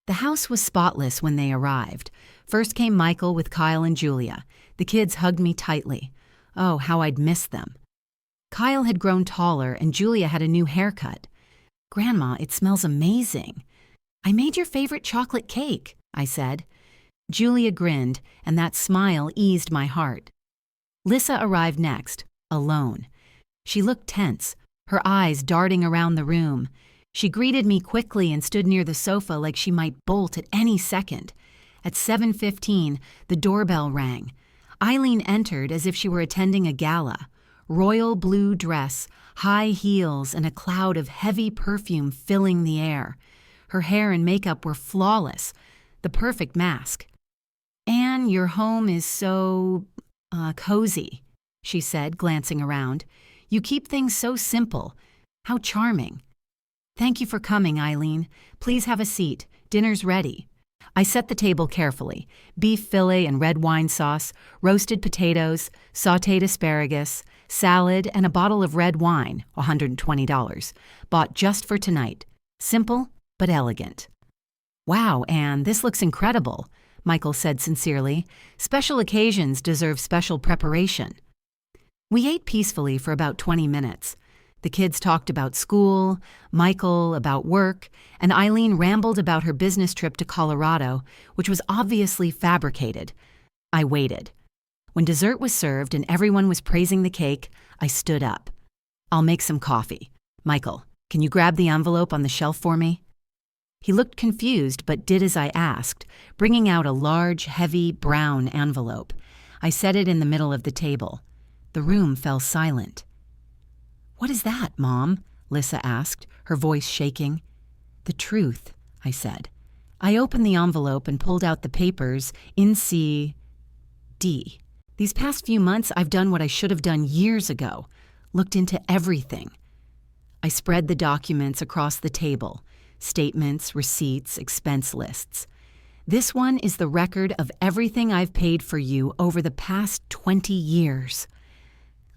The house was spotless when they arrived. First came Michael with Kyle and Julia. The kids hugged me tightly. Oh, how I'd missed them. Kyle had grown taller and Julia had a new haircut. "Grandma, it smells amazing." "I made your favorite chocolate cake," I said. Julia grinned, and that smile eased my heart. Lissa arrived next, alone. She looked tense, her eyes darting around the room. She greeted me quickly and stood near the sofa like she might bolt at any second. At 7:15, the doorbell rang. Eileen entered as if she were attending a gala. Royal blue dress, high heels, and a cloud of heavy perfume filling the air. Her hair and makeup were flawless, the perfect mask. "Anne, your home is so, cozy," she said, glancing around. "You keep things so simple. How charming." "Thank you for coming, Eileen. Please have a seat. Dinner's ready." I set the table carefully. Beef fillet and red wine sauce, roasted potatoes, sautéed asparagus, salad, and a bottle of red wine, $120, bought just for tonight. Simple, but elegant. "Wow, Anne, this looks incredible," Michael said sincerely. "Special occasions deserve special preparation." We ate peacefully for about 20 minutes. The kids talked about school, Michael about work, and Eileen rambled about her business trip to Colorado, which was obviously fabricated. I waited. When dessert was served and everyone was praising the cake, I stood up. "I'll make some coffee. Michael, can you grab the envelope on the shelf for me?" He looked confused but did as I asked, bringing out a large, heavy, brown envelope. I set it in the middle of the table. The room fell silent. "What is that, Mom?" Lissa asked, her voice shaking. "The truth," I said. I opened the envelope and pulled out the papers in C.D. These past few months, I've done what I should have done years ago, looked into everything. I spread the documents across the table, statements, receipts, expense lists. This one is the record of everything I've paid for you over the past 20 years.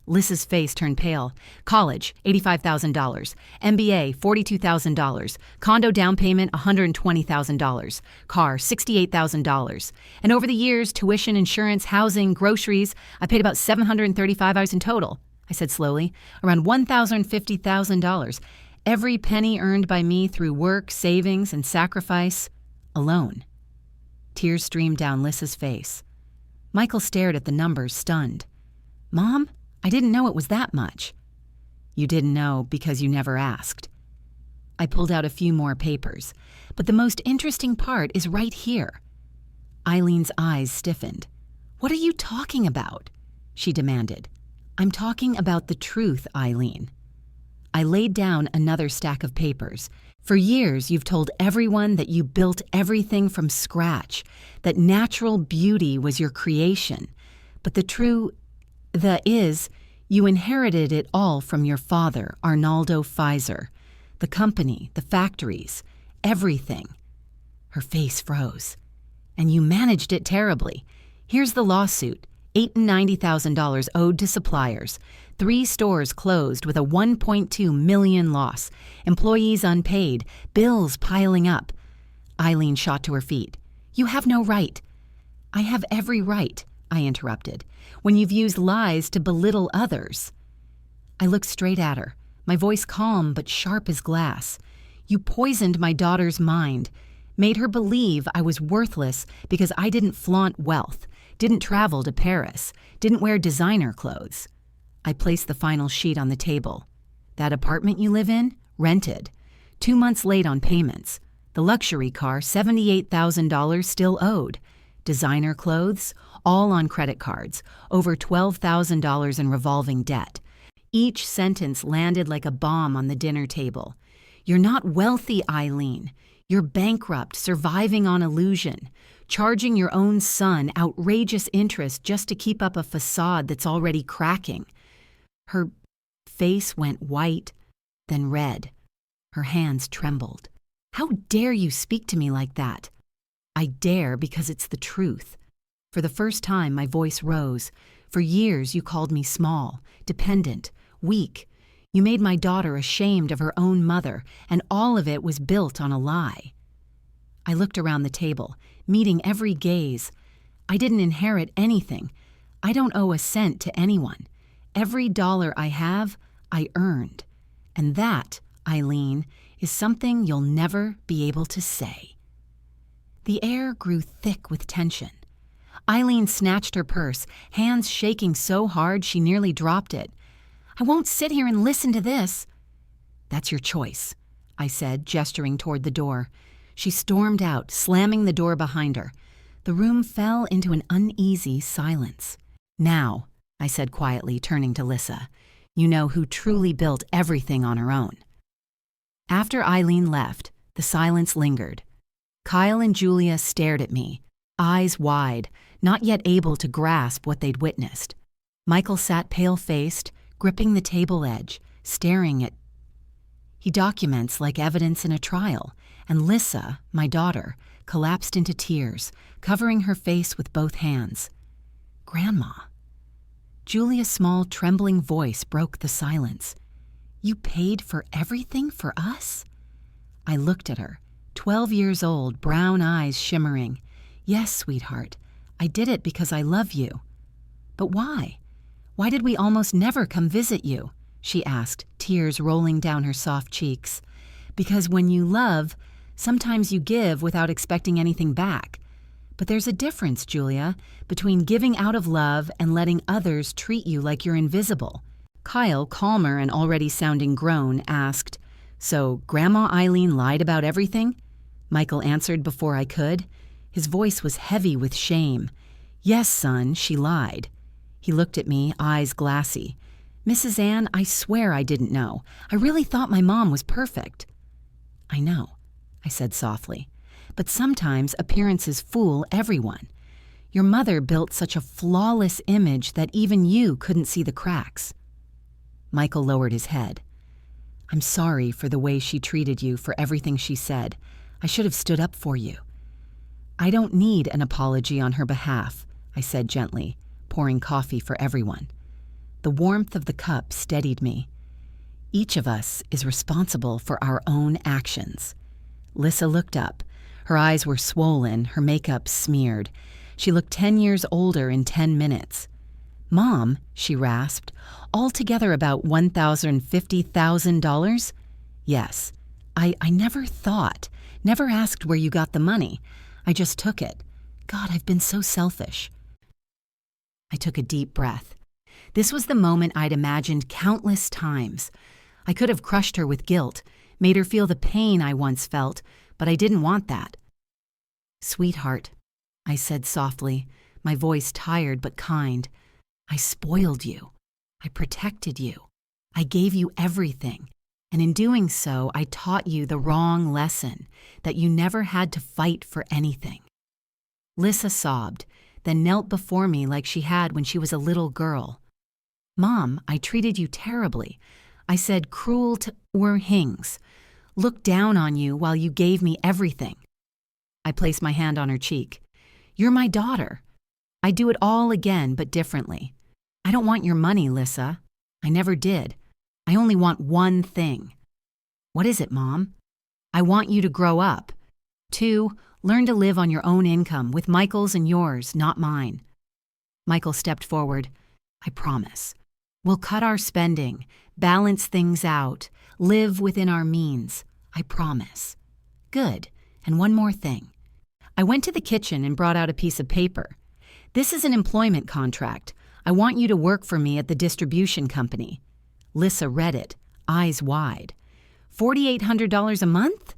Lissa's face turned pale. College, $85,000. MBA, $42,000. Condo down payment, $120,000. Car, $68,000. And over the years, tuition, insurance, housing, groceries, I paid about $735 in total, I said slowly. Around $1,050,000. Every penny earned by me through work, savings, and sacrifice, alone. Tears streamed down Lissa's face. Michael stared at the numbers, stunned. "Mom? I didn't know it was that much." "You didn't know because you never asked." I pulled out a few more papers, but the most interesting part is right here. Eileen's eyes stiffened. "What are you talking about?" she demanded. "I'm talking about the truth, Eileen." I laid down another stack of papers. "For years, you've told everyone that you built everything from scratch, that natural beauty was your creation. But you inherited it all from your father, Arnaldo Pfizer. The company, the factories, everything." Her face froze. "And you managed it terribly. Here's the lawsuit. $890,000 owed to suppliers. 3 stores closed with a $1.2 million loss. Employees unpaid. Bills piling up." Eileen shot to her feet. "You have no right." "I have every right," I interrupted, "when you've used lies to belittle others." I looked straight at her, my voice calm but sharp as glass. "You poisoned my daughter's mind, made her believe I was worthless because I didn't flaunt wealth, didn't travel to Paris, didn't wear designer clothes." I placed the final sheet on the table. "That apartment you live in? Rented. 2 months late on payments. The luxury car, $78,000 still owed. Designer clothes, all on credit cards, over $12,000 in revolving debt." Each sentence landed like a bomb on the dinner table. "You're not wealthy, Eileen. You're bankrupt, surviving on illusion, charging your own son outrageous interest just to keep up a facade that's already cracking. Her face went white, then red. Her hands trembled. How dare you speak to me like that? I dare because it's the truth. For the first time, my voice rose. For years, you called me small, dependent, weak. You made my daughter ashamed of her own mother, and all of it was built on a lie. I looked around the table, meeting every gaze. I didn't inherit anything. I don't owe a cent to anyone. Every dollar I have, I earned. And that, Eileen, is something you'll never be able to say. The air grew thick with tension. Eileen snatched her purse, hands shaking so hard she nearly dropped it. I won't sit here and listen to this. That's your choice, I said, gesturing toward the door. She stormed out, slamming the door behind her. The room fell into an uneasy silence. Now, I said quietly, turning to Lissa, you know who truly built everything on her own. After Eileen left, the silence lingered. Kyle and Julia stared at me, eyes wide, not yet able to grasp what they'd witnessed. Michael sat pale-faced, gripping the table edge, staring at. He documents like evidence in a trial, and Lissa, my daughter, collapsed into tears, covering her face with both hands. Grandma. Julia's small, trembling voice broke the silence. You paid for everything for us? I looked at her, 12 years old, brown eyes shimmering. Yes, sweetheart, I did it because I love you. But why? Why did we almost never come visit you? She asked, tears rolling down her soft cheeks. Because when you love, sometimes you give without expecting anything back. But there's a difference, Julia, between giving out of love and letting others treat you like you're invisible. Kyle, calmer and already sounding grown, asked, So Grandma Eileen lied about everything? Michael answered before I could. His voice was heavy with shame. Yes, son, she lied. He looked at me, eyes glassy. Mrs. Ann, I swear I didn't know. I really thought my mom was perfect. I know, I said softly. But sometimes appearances fool everyone. Your mother built such a flawless image that even you couldn't see the cracks. Michael lowered his head. I'm sorry for the way she treated you, for everything she said. I should have stood up for you. I don't need an apology on her behalf, I said gently, pouring coffee for everyone. The warmth of the cup steadied me. Each of us is responsible for our own actions. Lissa looked up. Her eyes were swollen, her makeup smeared. She looked 10 years older in 10 minutes. Mom, she rasped, altogether about $1,050,000? Yes. I never thought, never asked where you got the money. I just took it. God, I've been so selfish. I took a deep breath. This was the moment I'd imagined countless times. I could have crushed her with guilt, made her feel the pain I once felt, but I didn't want that. Sweetheart, I said softly, my voice tired but kind. I spoiled you. I protected you. I gave you everything. And in doing so, I taught you the wrong lesson, that you never had to fight for anything. Lissa sobbed, then knelt before me like she had when she was a little girl. Mom, I treated you terribly. I said cruel to things. Looked down on you while you gave me everything. I placed my hand on her cheek. You're my daughter. I'd do it all again, but differently. I don't want your money, Lissa. I never did. I only want one thing. What is it, Mom? I want you to grow up. 2, learn to live on your own income, with Michael's and yours, not mine. Michael stepped forward. I promise. We'll cut our spending, balance things out, live within our means. I promise. Good. And one more thing. I went to the kitchen and brought out a piece of paper. This is an employment contract. I want you to work for me at the distribution company. Lissa read it, eyes wide. $4,800 a month?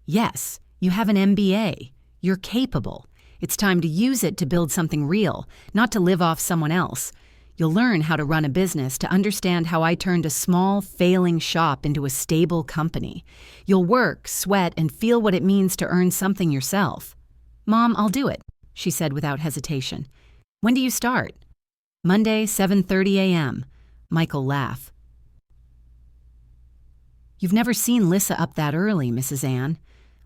Yes, you have an MBA. You're capable. It's time to use it to build something real, not to live off someone else. You'll learn how to run a business to understand how I turned a small, failing shop into a stable company. You'll work, sweat, and feel what it means to earn something yourself." "Mom, I'll do it," she said without hesitation. "When do you start?" "Monday, 7:30 a.m. Michael laughed. "You've never seen Lissa up that early, Mrs. Ann."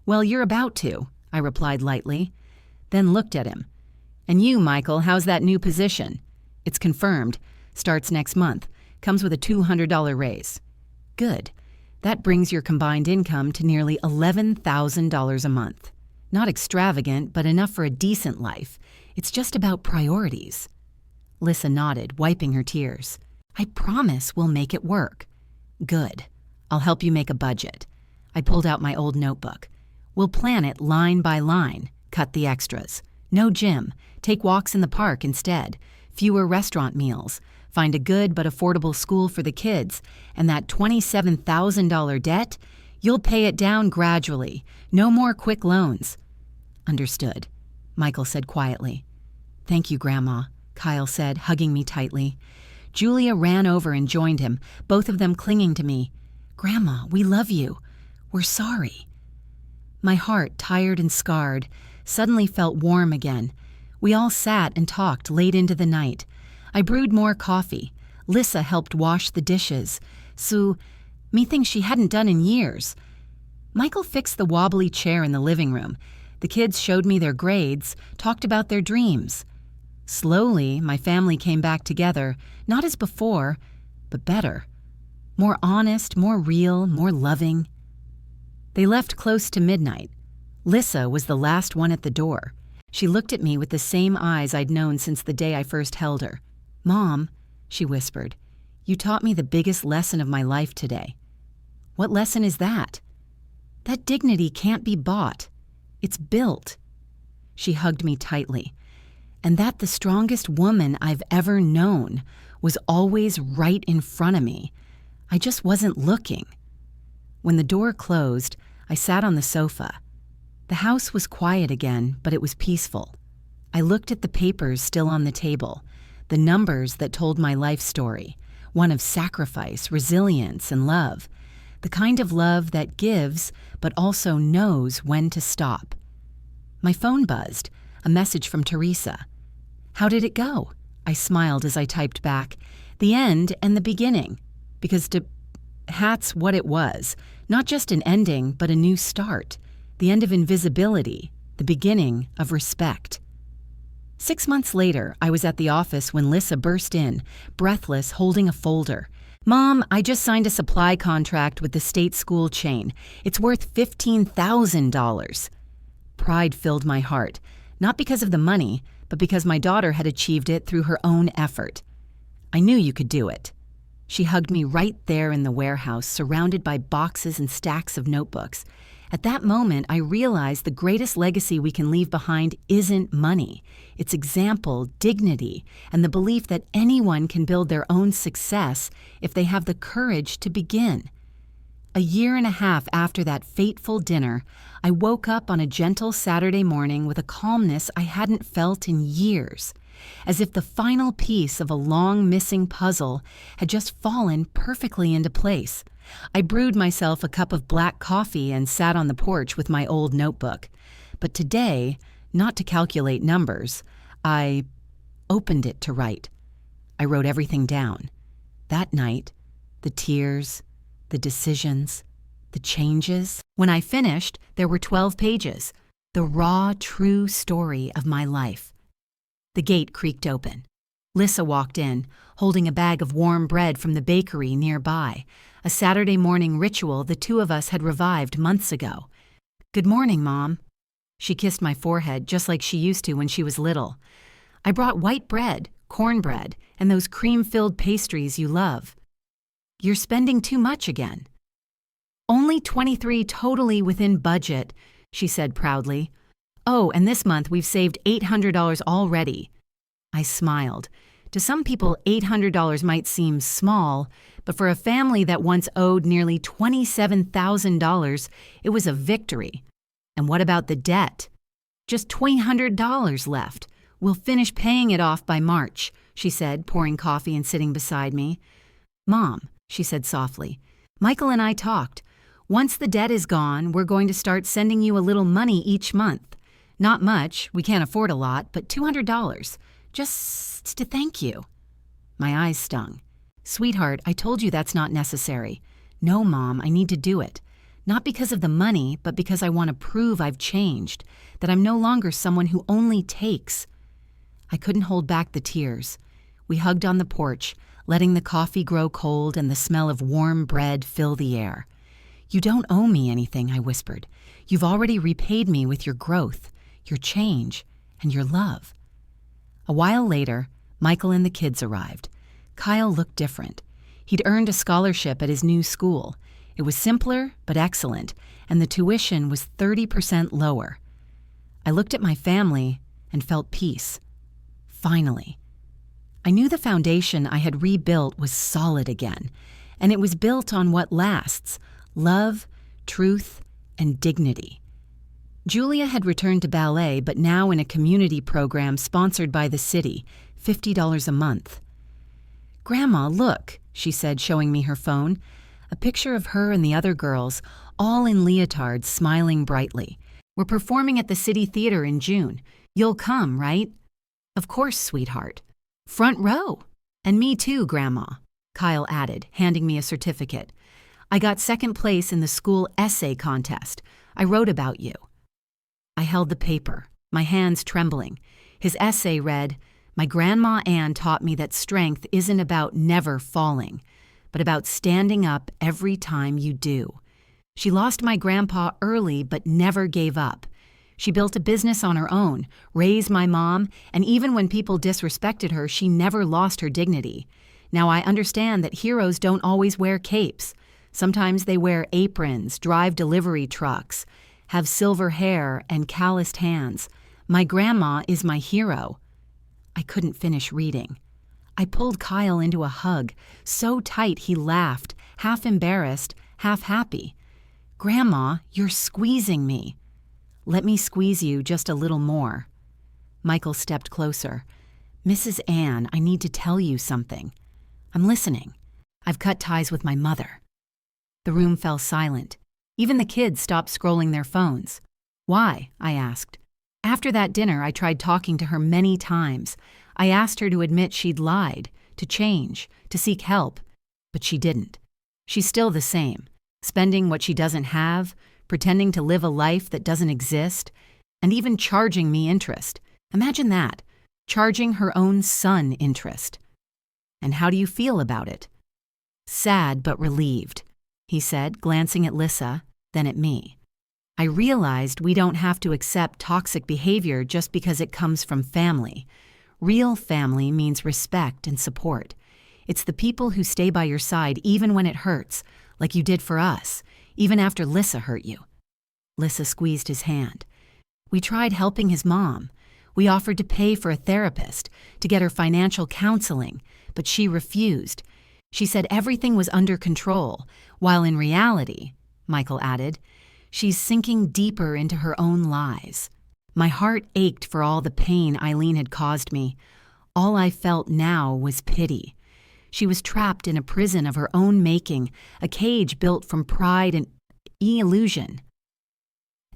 "Well, you're about to," I replied lightly, then looked at him. "And you, Michael, how's that new position?" "It's confirmed. Starts next month. Comes with a $200 raise." "Good. That brings your combined income to nearly $11,000 a month. Not extravagant, but enough for a decent life. It's just about priorities." Lissa nodded, wiping her tears. "I promise we'll make it work." "Good. I'll help you make a budget." I pulled out my old notebook. "We'll plan it line by line. Cut the extras. No gym. Take walks in the park instead. Fewer restaurant meals. Find a good but affordable school for the kids. And that $27,000 debt, you'll pay it down gradually. No more quick loans." "Understood," Michael said quietly. "Thank you, Grandma," Kyle said, hugging me tightly. Julia ran over and joined him, both of them clinging to me. "Grandma, we love you. We're sorry." My heart, tired and scarred, suddenly felt warm again. We all sat and talked late into the night. I brewed more coffee. Lissa helped wash the dishes. Sue, me things she hadn't done in years. Michael fixed the wobbly chair in the living room. The kids showed me their grades, talked about their dreams. Slowly, my family came back together, not as before, but better. More honest, more real, more loving. They left close to midnight. Lissa was the last one at the door. She looked at me with the same eyes I'd known since the day I first held her. "Mom," she whispered, "you taught me the biggest lesson of my life today." "What lesson is that?" "That dignity can't be bought. It's built." She hugged me tightly. "And that the strongest woman I've ever known was always right in front of me. I just wasn't looking." When the door closed, I sat on the sofa. The house was quiet again, but it was peaceful. I looked at the papers still on the table, the numbers that told my life story, one of sacrifice, resilience, and love, the kind of love that gives but also knows when to stop. My phone buzzed, a message from Teresa. "How did it go?" I smiled as I typed back, "The end and the beginning," because that's what it was, not just an ending, but a new start. The end of invisibility, the beginning of respect. 6 months later, I was at the office when Lissa burst in, breathless, holding a folder. "Mom, I just signed a supply contract with the state school chain. It's worth $15,000. Pride filled my heart, not because of the money, but because my daughter had achieved it through her own effort. "I knew you could do it." She hugged me right there in the warehouse, surrounded by boxes and stacks of notebooks. At that moment, I realized the greatest legacy we can leave behind isn't money. It's example, dignity, and the belief that anyone can build their own success if they have the courage to begin. A year and a half after that fateful dinner, I woke up on a gentle Saturday morning with a calmness I hadn't felt in years, as if the final piece of a long-missing puzzle had just fallen perfectly into place. I brewed myself a cup of black coffee and sat on the porch with my old notebook. But today, not to calculate numbers, I opened it to write. I wrote everything down. That night, the tears, the decisions, the changes. When I finished, there were 12 pages, the raw, true story of my life. The gate creaked open. Lissa walked in, holding a bag of warm bread from the bakery nearby, a Saturday morning ritual the two of us had revived months ago. "Good morning, Mom." She kissed my forehead just like she used to when she was little. "I brought white bread, cornbread, and those cream-filled pastries you love." "You're spending too much again." "Only $23 totally within budget," she said proudly. "Oh, and this month we've saved $800 already." I smiled. To some people, $800 might seem small, but for a family that once owed nearly $27,000, it was a victory. And what about the debt? Just $200 left. We'll finish paying it off by March, she said, pouring coffee and sitting beside me. Mom, she said softly, Michael and I talked. Once the debt is gone, we're going to start sending you a little money each month. Not much, we can't afford a lot, but $200. Just to thank you. My eyes stung. Sweetheart, I told you that's not necessary. No, Mom, I need to do it. Not because of the money, but because I want to prove I've changed, that I'm no longer someone who only takes. I couldn't hold back the tears. We hugged on the porch, letting the coffee grow cold and the smell of warm bread fill the air. You don't owe me anything, I whispered. You've already repaid me with your growth, your change, and your love. A while later, Michael and the kids arrived. Kyle looked different. He'd earned a scholarship at his new school. It was simpler, but excellent, and the tuition was 30% lower. I looked at my family and felt peace. Finally. I knew the foundation I had rebuilt was solid again, and it was built on what lasts: love, truth, and dignity. Julia had returned to ballet, but now in a community program sponsored by the city, $50 a month. Grandma, look, she said, showing me her phone. A picture of her and the other girls, all in leotards, smiling brightly. We're performing at the City Theater in June. You'll come, right? Of course, sweetheart. Front row. And me too, Grandma, Kyle added, handing me a certificate. I got second place in the school essay contest. I wrote about you. I held the paper, my hands trembling. His essay read, My Grandma Ann taught me that strength isn't about never falling, but about standing up every time you do. She lost my grandpa early but never gave up. She built a business on her own, raised my mom, and even when people disrespected her, she never lost her dignity. Now I understand that heroes don't always wear capes. Sometimes they wear aprons, drive delivery trucks, have silver hair and calloused hands. My grandma is my hero. I couldn't finish reading. I pulled Kyle into a hug, so tight he laughed, half embarrassed, half happy. Grandma, you're squeezing me. Let me squeeze you just a little more. Michael stepped closer. Mrs. Ann, I need to tell you something. I'm listening. I've cut ties with my mother. The room fell silent. Even the kids stopped scrolling their phones. Why? I asked. After that dinner, I tried talking to her many times. I asked her to admit she'd lied, to change, to seek help, but she didn't. She's still the same, spending what she doesn't have, pretending to live a life that doesn't exist, and even charging me interest. Imagine that, charging her own son interest. And how do you feel about it? Sad but relieved, he said, glancing at Lissa, then at me. I realized we don't have to accept toxic behavior just because it comes from family. Real family means respect and support. It's the people who stay by your side even when it hurts, like you did for us, even after Lissa hurt you. Lissa squeezed his hand. We tried helping his mom. We offered to pay for a therapist, to get her financial counseling, but she refused. She said everything was under control, while in reality, Michael added, she's sinking deeper into her own lies. My heart ached for all the pain Eileen had caused me. All I felt now was pity. She was trapped in a prison of her own making, a cage built from pride and illusion.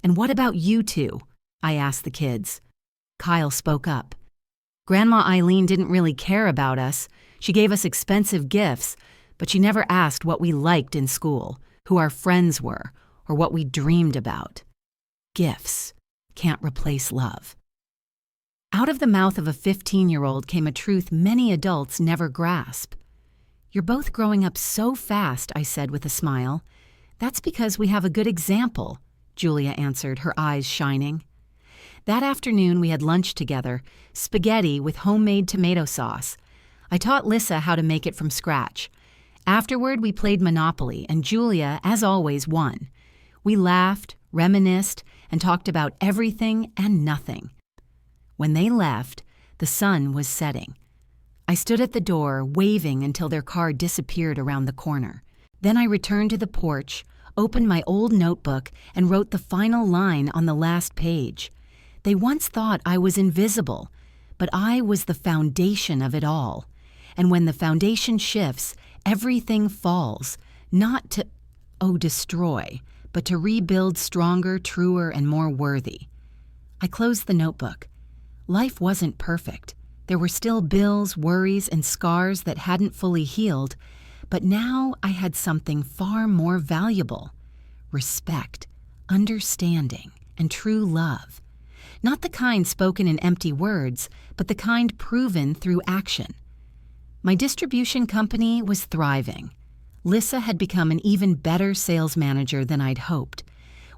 And what about you two? I asked the kids. Kyle spoke up. Grandma Eileen didn't really care about us. She gave us expensive gifts, but she never asked what we liked in school, who our friends were, or what we dreamed about. Gifts can't replace love. Out of the mouth of a 15-year-old came a truth many adults never grasp. You're both growing up so fast, I said with a smile. That's because we have a good example, Julia answered, her eyes shining. That afternoon we had lunch together, spaghetti with homemade tomato sauce. I taught Lissa how to make it from scratch. Afterward, we played Monopoly, and Julia, as always, won. We laughed, reminisced, and talked about everything and nothing. When they left, the sun was setting. I stood at the door, waving until their car disappeared around the corner. Then I returned to the porch, opened my old notebook, and wrote the final line on the last page. They once thought I was invisible, but I was the foundation of it all. And when the foundation shifts, everything falls, not to, destroy, but to rebuild stronger, truer, and more worthy. I closed the notebook. Life wasn't perfect. There were still bills, worries, and scars that hadn't fully healed, but now I had something far more valuable: respect, understanding, and true love. Not the kind spoken in empty words, but the kind proven through action. My distribution company was thriving. Lissa had become an even better sales manager than I'd hoped.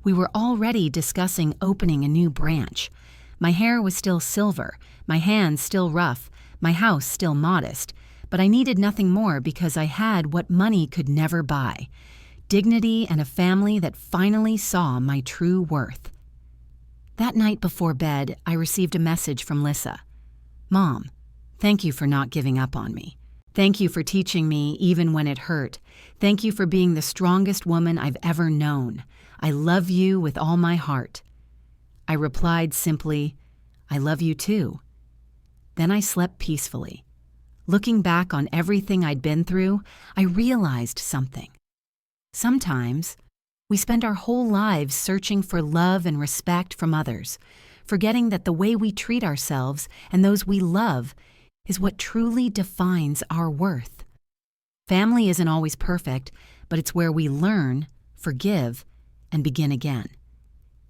We were already discussing opening a new branch. My hair was still silver, my hands still rough, my house still modest, but I needed nothing more because I had what money could never buy: dignity and a family that finally saw my true worth. That night before bed, I received a message from Lissa. "Mom, thank you for not giving up on me. Thank you for teaching me even when it hurt. Thank you for being the strongest woman I've ever known. I love you with all my heart." I replied simply, "I love you too." Then I slept peacefully. Looking back on everything I'd been through, I realized something. Sometimes, we spend our whole lives searching for love and respect from others, forgetting that the way we treat ourselves and those we love is what truly defines our worth. Family isn't always perfect, but it's where we learn, forgive, and begin again.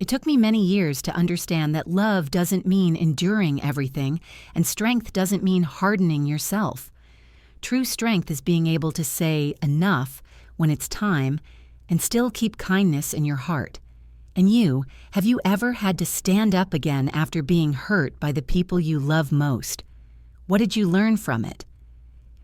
It took me many years to understand that love doesn't mean enduring everything, and strength doesn't mean hardening yourself. True strength is being able to say enough when it's time and still keep kindness in your heart. And you, have you ever had to stand up again after being hurt by the people you love most? What did you learn from it?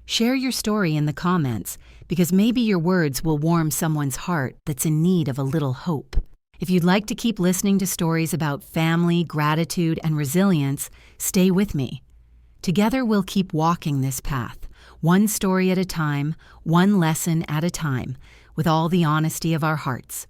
Share your story in the comments, because maybe your words will warm someone's heart that's in need of a little hope. If you'd like to keep listening to stories about family, gratitude, and resilience, stay with me. Together we'll keep walking this path, one story at a time, one lesson at a time, with all the honesty of our hearts.